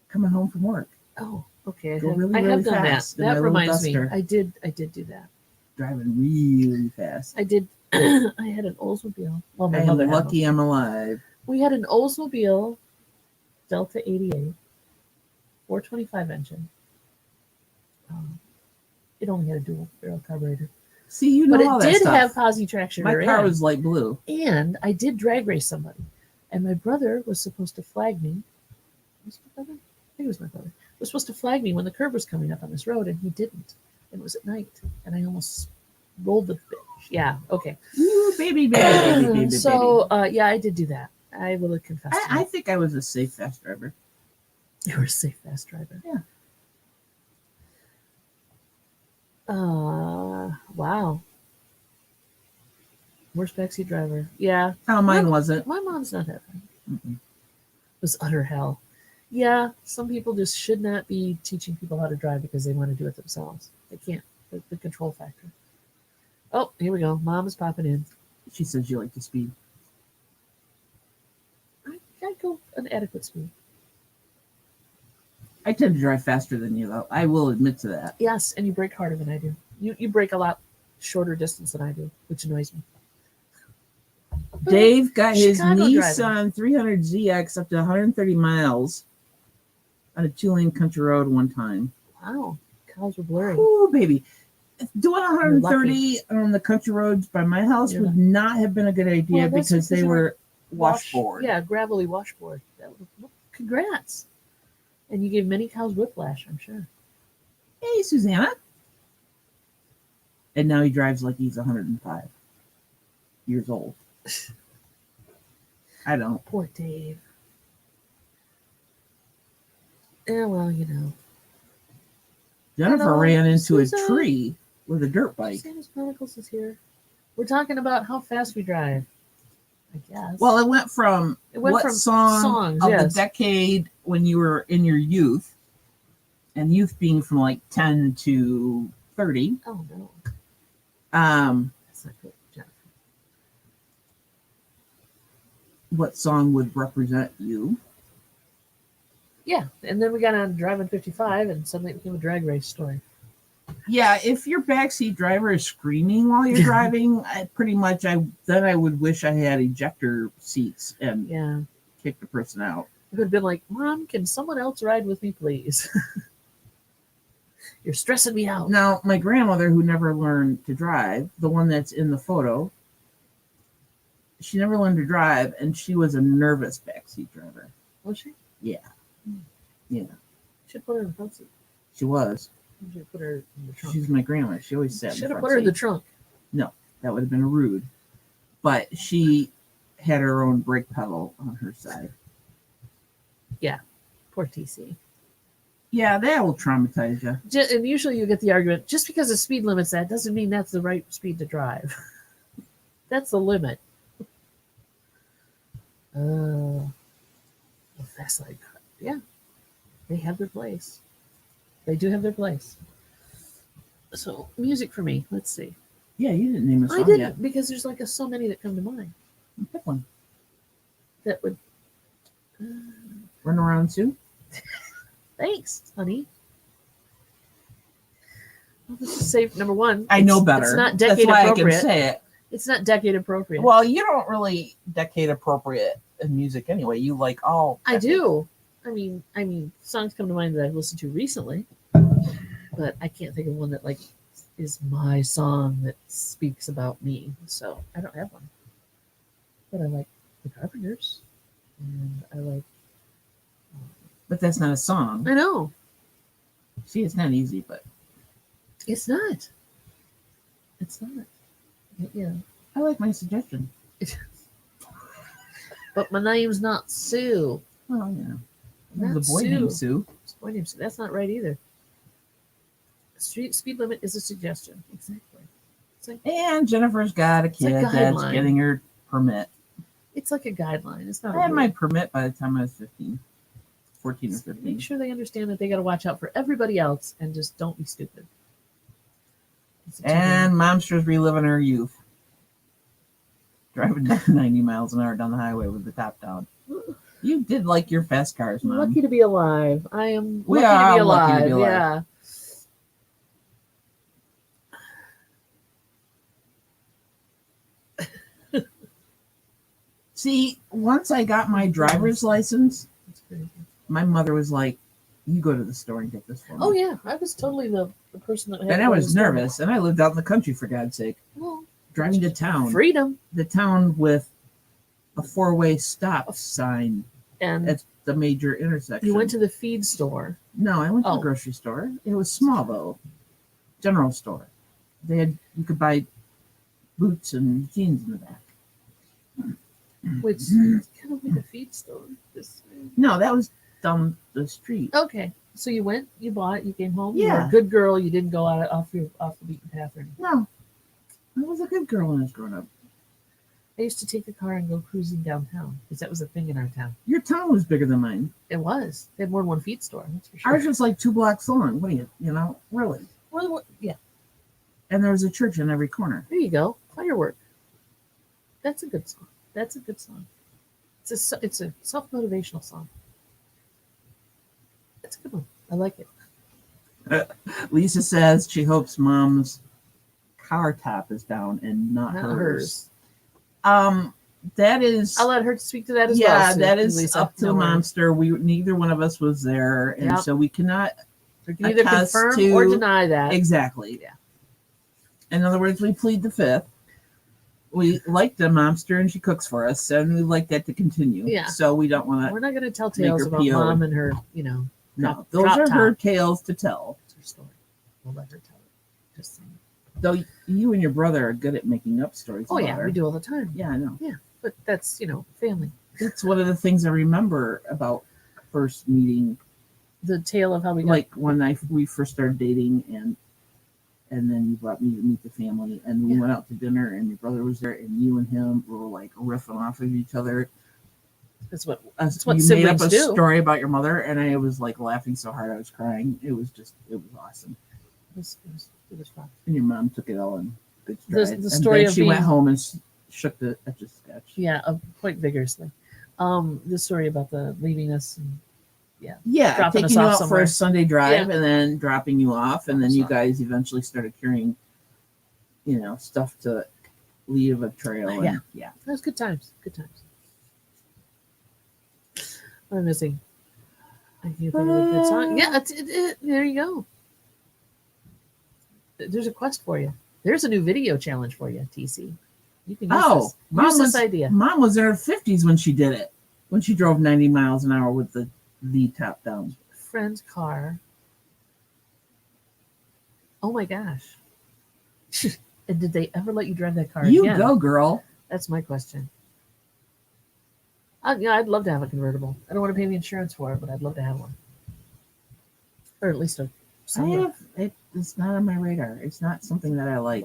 coming home from work. Oh, okay. I have done that. That reminds me. I did do that. Driving really fast. I did. I had an Oldsmobile. Well, my mother had lucky I'm alive. We had an Oldsmobile Delta 88, 425 engine. It only had a dual barrel carburetor. See, you know but all it that did stuff. have posi traction. My car was light blue. And I did drag race somebody. And my brother was supposed to flag me. Was it my brother? I think it was my brother. Was supposed to flag me when the curb was coming up on this road, and he didn't. And it was at night, and I almost rolled the bitch. Yeah, okay. Ooh, baby. So, yeah, I did do that. I will confess. I think I was a safe, fast driver. You were a safe, fast driver. Yeah. Wow. Worst backseat driver. Yeah. Oh, mine wasn't. My mom's not that bad. It was utter hell. Yeah, some people just should not be teaching people how to drive because they want to do it themselves. They can't. The control factor. Oh, here we go. Mom is popping in. She says you like to speed. I go an adequate speed. I tend to drive faster than you, though. I will admit to that. Yes, and you brake harder than I do. You brake a lot shorter distance than I do, which annoys me. Dave got his Chicago Nissan 300ZX up to 130 miles on a 2-lane country road one time. Wow, cows were blurry. Oh, baby. Doing 130 on the country roads by my house would not have been a good idea because they were washboard. Yeah, gravelly washboard. Congrats. And you gave many cows whiplash, I'm sure. Hey, Susanna. And now he drives like he's 105 years old. I don't. Poor Dave. Yeah, well, you know. Jennifer ran into a tree with a dirt bike. Santa's Chronicles is here. We're talking about how fast we drive, I guess. Well, it went from songs of the decade when you were in your youth, and youth being from like 10 to 30. Oh, no. That's not good, Jennifer. What song would represent you? Yeah, and then we got on Driving 55, and suddenly it became a drag race story. Yeah, if your backseat driver is screaming while you're driving, I would wish I had ejector seats and kick the person out. It would have been like, Mom, can someone else ride with me, please? You're stressing me out. Now, my grandmother, who never learned to drive, the one that's in the photo, she never learned to drive, and she was a nervous backseat driver. Was she? Yeah. Yeah. Should put her in the front seat. She was. You should put her in the trunk. She's my grandma. She always sat in the Should have front put her in the seat. trunk. No, that would have been rude. But she had her own brake pedal on her side. Yeah. Poor TC. Yeah, that will traumatize you. And usually you get the argument, just because the speed limit's that doesn't mean that's the right speed to drive. That's the limit. That's like, yeah, they have their place. They do have their place. So music for me. Let's see. Yeah, you didn't name a song I didn't yet. because there's like so many that come to mind. Pick one. That would. Run Around Sue. Thanks, honey. Well, let's just say number one. I know better. It's not That's decade why appropriate. I can say it. It's not decade appropriate. Well, you don't really decade appropriate in music anyway. You like all. I do. I mean, songs come to mind that I've listened to recently, but I can't think of one that like is my song that speaks about me. So I don't have one. But I like the Carpenters, and I like. But that's not a song. I know See, it's not easy, but it's not. It's not. Yeah. I like my suggestion. But my name's not Sue. Well, yeah. Not There's a boy Sue. named Sue. It's a boy named Sue. That's not right either. Street speed limit is a suggestion. Exactly. It's like And Jennifer's got a kid that's guideline. getting her permit. it's like a guideline. It's not. I a had rule. my permit by the time I was 14 or Make 15. sure they understand that they got to watch out for everybody else and just don't be stupid. And MoMster's reliving her youth. Driving down 90 miles an hour down the highway with the top down. You did like your fast cars, I'm Mom. lucky to be alive. I am We lucky are to be lucky alive. to be alive. Yeah. See, once I got my driver's license, That's crazy. my mother was like, you go to the store and get this for me. Oh yeah, I was totally the person that had. And to I go to was the store. nervous, and I lived out in the country, for God's sake. Well, Driving to town. freedom The town with a 4-way stop sign and at the major intersection. you went to the feed store. No, I went to Oh. the grocery store. It was small, though. General store. You could buy boots and jeans in the back. Which is kind of like a feed store. No, that was down the street. Okay, so you went, you bought, you came home. You were Yeah. a good girl. You didn't go off the beaten path or anything. No, I was a good girl when I was growing up. I used to take the car and go cruising downtown because that was a thing in our town. Your town was bigger than mine. It was. They had more than one feed store. That's for sure. Ours was like 2 blocks long. What do you know, really? Well, yeah. And there was a church in every corner. There you go. Firework. That's a good song. That's a good song. It's a self-motivational song. That's a good one. I like it. Lisa says she hopes Mom's car top is down and not Not hers. hers. That is. I'll let her speak to that as well. Yeah, Sue, that is Lisa. up to No worries. MoMster. Neither one of us was there, and Yep. so we cannot We can either attest confirm to- or deny that. exactly. Yeah. In other words, we plead the fifth. We like the MoMster, and she cooks for us, and we like that to continue. Yeah. So we don't want to. We're not going to tell Make tales her about PO. Mom and her, No, drop those are top. her tales to tell. It's her story. We'll let her tell it. Just saying. Though you and your brother are good at making up stories. Oh, about yeah, her. we do all the time. Yeah, I know. But that's, family. That's one of the things I remember about first meeting. The tale of how we got. Like when we first started dating, and then you brought me to meet the family, and we Yeah. went out to dinner, and your brother was there, and you and him were like riffing off of each other. That's what That's what you made up siblings a do. story about your mother, and I was like laughing so hard I was crying. It was awesome. it was fun. And your mom took it all in big The- strides. the And story then of she went being- home and shook the etch a sketch. Yeah, quite vigorously. The story about the leaving us. And, Yeah, Dropping us taking you off out somewhere. for a Sunday drive, Yeah. and then dropping you off, and then Dropping you us off. guys eventually started carrying, stuff to leave a trail. And, Yeah. yeah. that was good times. Good times. What am I missing? I can't think of a good song. Yeah, there you go. There's a quest for you. There's a new video challenge for you, TC. You can use this idea. Mom was in her 50s when she did it. When she drove 90 miles an hour with the top down. Friend's car. Oh my gosh. And did they ever let you drive that car You again? go, girl. That's my question. I'd love to have a convertible. I don't want to pay the insurance for it, but I'd love to have one. Or at least it's not on my radar. It's not something that I like.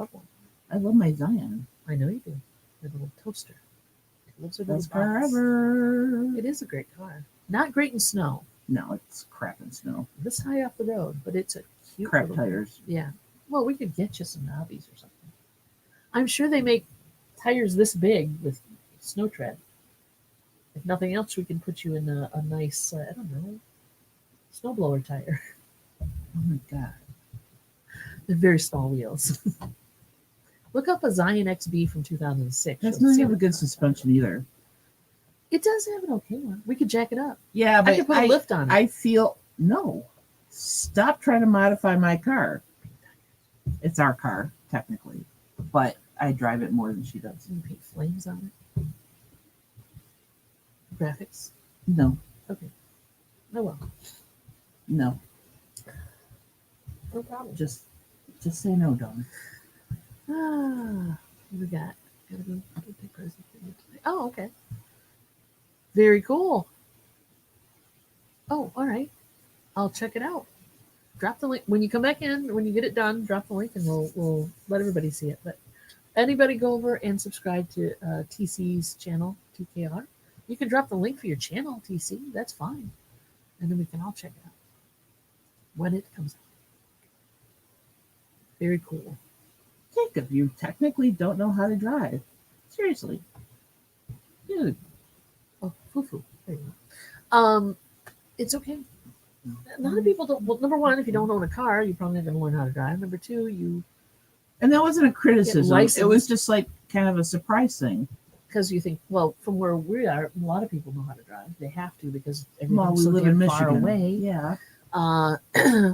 I love my Zion. I know you do. The little toaster. It lives with That's forever. It is a great car. Not great in snow. No, it's crap in snow. This high off the road, but it's a cute crap tires. Yeah. Well, we could get you some knobbies or something. I'm sure they make tires this big with snow tread. If nothing else, we can put you in a nice, I don't know, snowblower tire. Oh my God. They're very small wheels. Look up a Zion XB from 2006. That's not have a good suspension either. It does have an okay one. We could jack it up. Yeah, but I could put a lift on it. I feel, no. Stop trying to modify my car. It's our car, technically. But I drive it more than she does. You paint flames on it? Graphics? No. Okay. Oh well. No. No problem. Just say no, Dawn. What we got? Gotta go take presents. Oh, okay. Very cool. Oh, all right. I'll check it out. Drop the link when you come back in. When you get it done, drop the link and we'll let everybody see it. But anybody go over and subscribe to TC's channel, TKR. You can drop the link for your channel, TC. That's fine, and then we can all check it out when it comes out. Very cool. Jacob, you technically don't know how to drive. Seriously. Dude. Oh, foo-foo. There you go. It's okay. A lot of people don't. Well, number one, if you don't own a car, you're probably not going to learn how to drive. Number two, and that wasn't a criticism. It was just like kind of a surprise thing. Because you think, well, from where we are, a lot of people know how to drive. They have to because we everything's live in far Michigan. away. Yeah.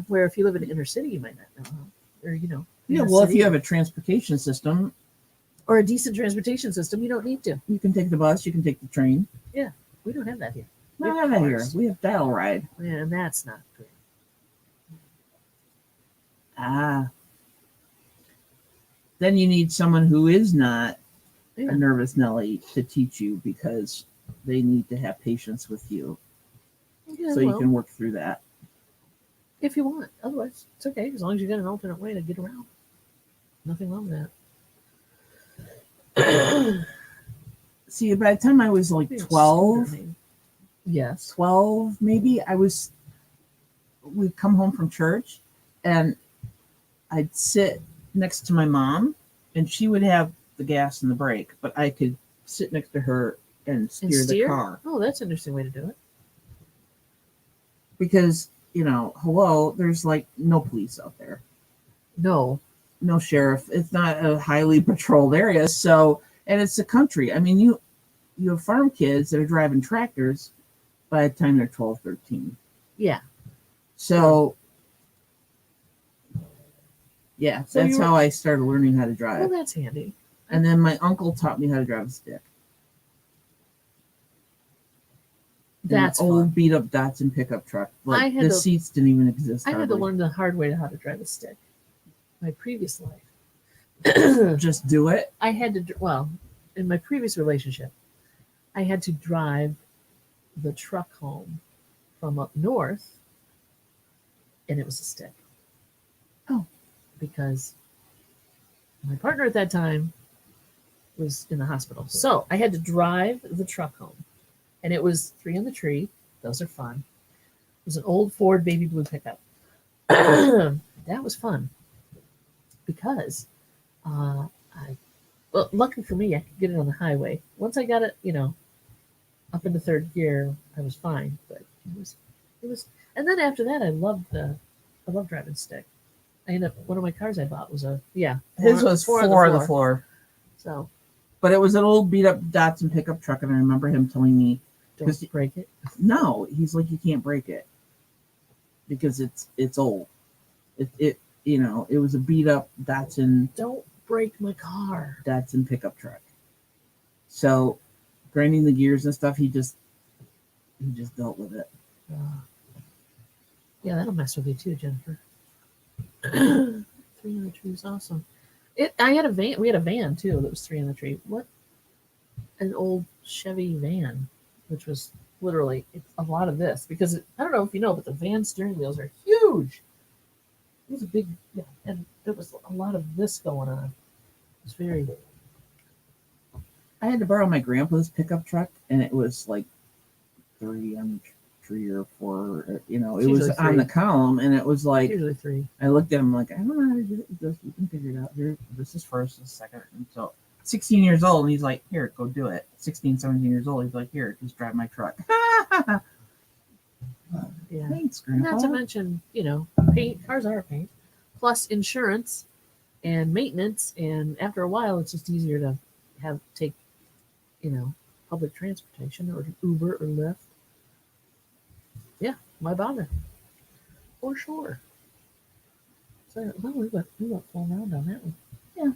Where if you live in the inner city, you might not know how. Or Yeah. Well, if you have a transportation system or a decent transportation system, you don't need to. You can take the bus. You can take the train. Yeah, we don't have that here. We don't have that here. We have dial ride. Yeah, and that's not great. Then you need someone who is not a nervous Nelly to teach you because they need to have patience with you. Yeah, so you can work through that. If you want. Otherwise, it's okay. As long as you got an alternate way to get around. Nothing wrong with that. See, by the time I was like 12, yes, 12 maybe, we'd come home from church and I'd sit next to my mom and she would have the gas and the brake, but I could sit next to her and steer the car. Oh, that's an interesting way to do it. Because, hello, there's like no police out there. No sheriff. It's not a highly patrolled area. So, and it's the country. I mean, you have farm kids that are driving tractors by the time they're 12, 13. Yeah. So, yeah, so that's how I started learning how to drive. Well, that's handy. And then my uncle taught me how to drive a stick. That's old beat up Datsun pickup truck. Like the seats didn't even exist. I had to learn the hard way how to drive a stick. My previous life. Just do it? I had to, in my previous relationship, I had to drive the truck home from up north, and it was a stick. Oh. Because my partner at that time was in the hospital. So I had to drive the truck home. And it was 3 on the Tree. Those are fun. It was an old Ford baby blue pickup. That was fun. Because, lucky for me, I could get it on the highway. Once I got it, up into third gear, I was fine. But it was, and then after that, I loved driving stick. I ended up, one of my cars I bought was his was four on the floor. So, but it was an old beat up Datsun pickup truck, and I remember him telling me, "Don't break it." No, he's like, you can't break it because it's old. It was a beat up Datsun. Don't break my car. Datsun pickup truck. So grinding the gears and stuff, he just dealt with it. Yeah, that'll mess with you too, Jennifer. 3 on the tree was awesome. I had a van. We had a van too that was 3 on the tree. What? An old Chevy van, which was literally a lot of this because I don't know if you know, but the van steering wheels are huge. It was a big, yeah, and there was a lot of this going on. It was very. I had to borrow my grandpa's pickup truck, and it was like 3 on the tree or 4. You know, it was on the column, and it was like usually 3. I looked at him like, I don't know how to do this. You can figure it out. Here, this is first, this is second. And so 16 years old, and he's like, here, go do it. 16, 17 years old, he's like, here, just drive my truck. Yeah. Thanks, Grandpa. Not to mention, you know, paint. Cars are paint, plus insurance and maintenance. And after a while, it's just easier to take, you know, public transportation or Uber or Lyft. Yeah, why bother? For sure. So, well, we went full round on that one. Yeah.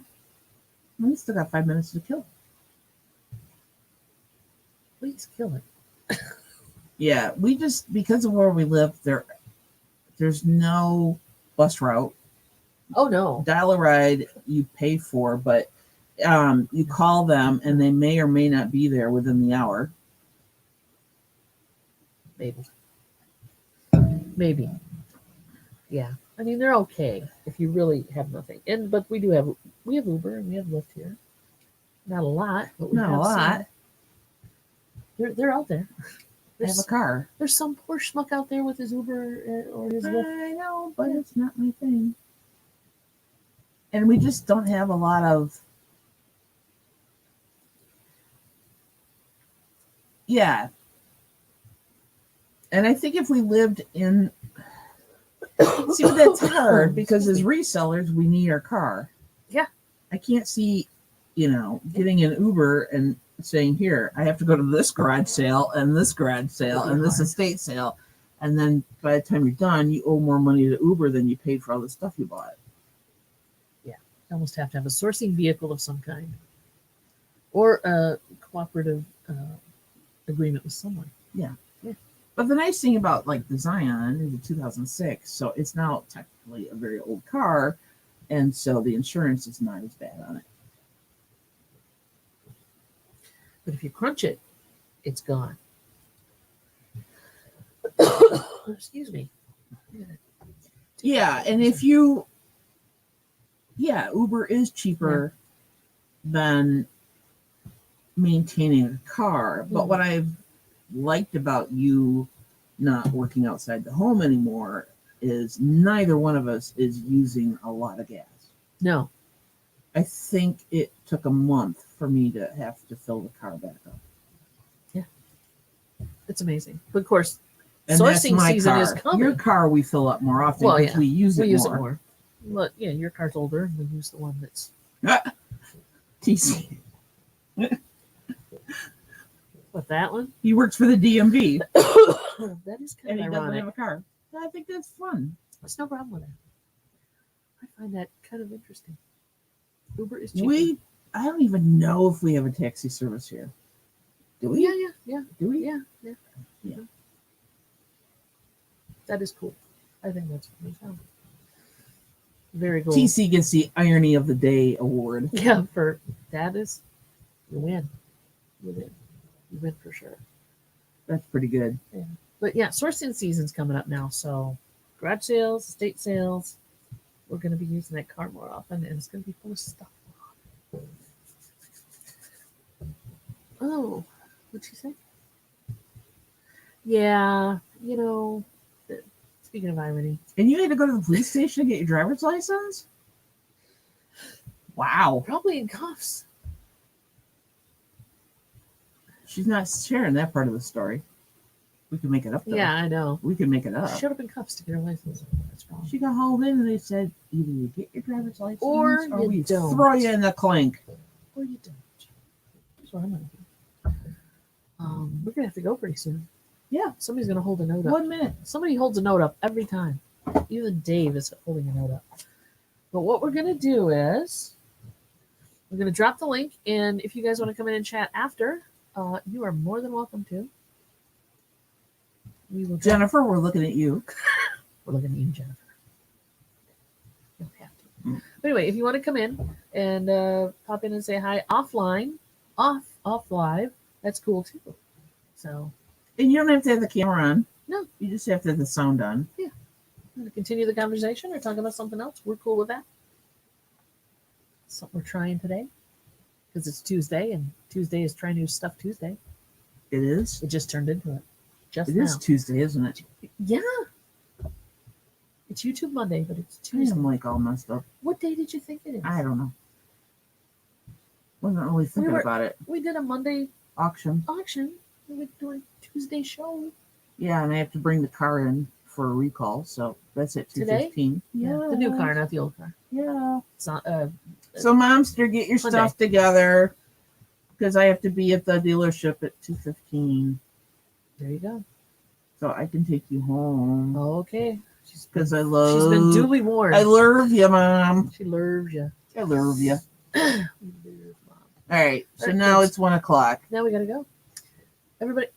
We still got 5 minutes to kill. Please kill it. Yeah, we just, because of where we live, there's no bus route. Oh no. Dial a ride you pay for, but you call them and they may or may not be there within the hour. Maybe. Yeah. I mean, they're okay if you really have nothing. But we have Uber and we have Lyft here. Not a lot, but we Not have a lot. Some. They're out there. I have a car. There's some poor schmuck out there with his Uber or his Lyft. I know, but it's not my thing. And we just don't have a lot of. Yeah. And I think if we lived in. See, but that's hard because as resellers, we need our car. Yeah. I can't see, getting an Uber and saying, here, I have to go to this garage sale and this garage sale and this estate sale. And then by the time you're done, you owe more money to Uber than you paid for all the stuff you bought. Yeah. You almost have to have a sourcing vehicle of some kind or a cooperative agreement with someone. Yeah. But the nice thing about like the Zion is a 2006, so it's now technically a very old car, and so the insurance is not as bad on it. But if you crunch it, it's gone. Excuse me. Yeah, and if Uber is cheaper than maintaining a car. But what I've liked about you not working outside the home anymore is neither one of us is using a lot of gas. No. I think it took a month for me to have to fill the car back up. Yeah. It's amazing. But of course, and sourcing season is coming. Your car we fill up more often because we use it more. Well, yeah, your car's older and we use the one that's TC. What, that one? He works for the DMV. That is kind and of ironic. He doesn't have a car. I think that's fun. There's no problem with it. I find that kind of interesting. Uber is cheaper. I don't even know if we have a taxi service here. Do we? Yeah. Do we? Yeah. That is cool. I think that's really fun. Very cool. TC gets the Irony of the Day award. Yeah, for that is, you win. You win for sure. That's pretty good. Yeah. But yeah, sourcing season's coming up now. So garage sales, estate sales, we're going to be using that car more often, and it's going to be full of stuff. Oh, what'd she say? Yeah, speaking of irony. And you had to go to the police station to get your driver's license? Wow. Probably in cuffs. She's not sharing that part of the story. We can make it up, though. Yeah, I know. We can make it up. She showed up in cuffs to get her license. That's wrong. She got hauled in and they said, either you get your driver's license or we don't. Throw you in the clink. Or you don't. That's what I'm going to do. We're going to have to go pretty soon. Yeah. Somebody's going to hold a note up. 1 minute. Somebody holds a note up every time. Even Dave is holding a note up. But what we're going to do is, I'm going to drop the link, and if you guys want to come in and chat after, you are more than welcome to. We will. Jennifer, we're looking at you. We're looking at you, Jennifer. You don't have to. But anyway, if you want to come in and pop in and say hi offline, off live, that's cool too. So. And you don't have to have the camera on. No. You just have to have the sound on. Yeah. Want to continue the conversation or talk about something else? We're cool with that. Something we're trying today. Because it's Tuesday, and Tuesday is Try New Stuff Tuesday. It is? It just turned into it. It is Tuesday, isn't it? Yeah. It's YouTube Monday, but it's Tuesday. I'm like all messed up. What day did you think it is? I don't know. Wasn't really thinking about it. We did a Monday auction. We would do a Tuesday show. Yeah, and I have to bring the car in for a recall, so that's at 2:15. Yeah, the new car, not the old car. Yeah. It's not, so, MoMster, get your stuff together, because I have to be at the dealership at 2:15. There you go. So I can take you home. Okay. Because she's been duly warned. I love you, Mom. She loves you. I love you. All right. So now it's 1 o'clock. Now we gotta go. Everybody,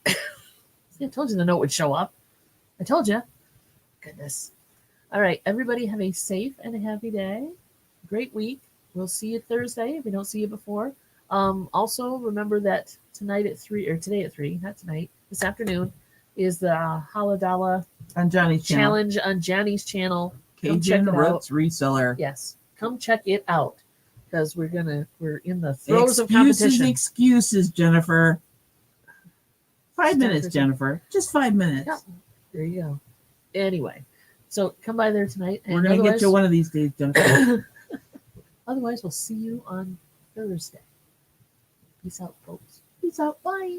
see, I told you the note would show up. I told you. Goodness. All right. Everybody have a safe and a happy day. Great week. We'll see you Thursday if we don't see you before. Also, remember that tonight at 3, or today at 3, not tonight, this afternoon, is the Haladala on Johnny's challenge on Johnny's channel. Cajun Roots Reseller. Yes. Come check it out. Because we're in the throes of competition. Excuses, Jennifer. 5 minutes, Jennifer. Just 5 minutes. Yeah. There you go. Anyway, so come by there tonight. We're going to get you one of these days, Jennifer. Otherwise, we'll see you on Thursday. Peace out, folks. Peace out. Bye.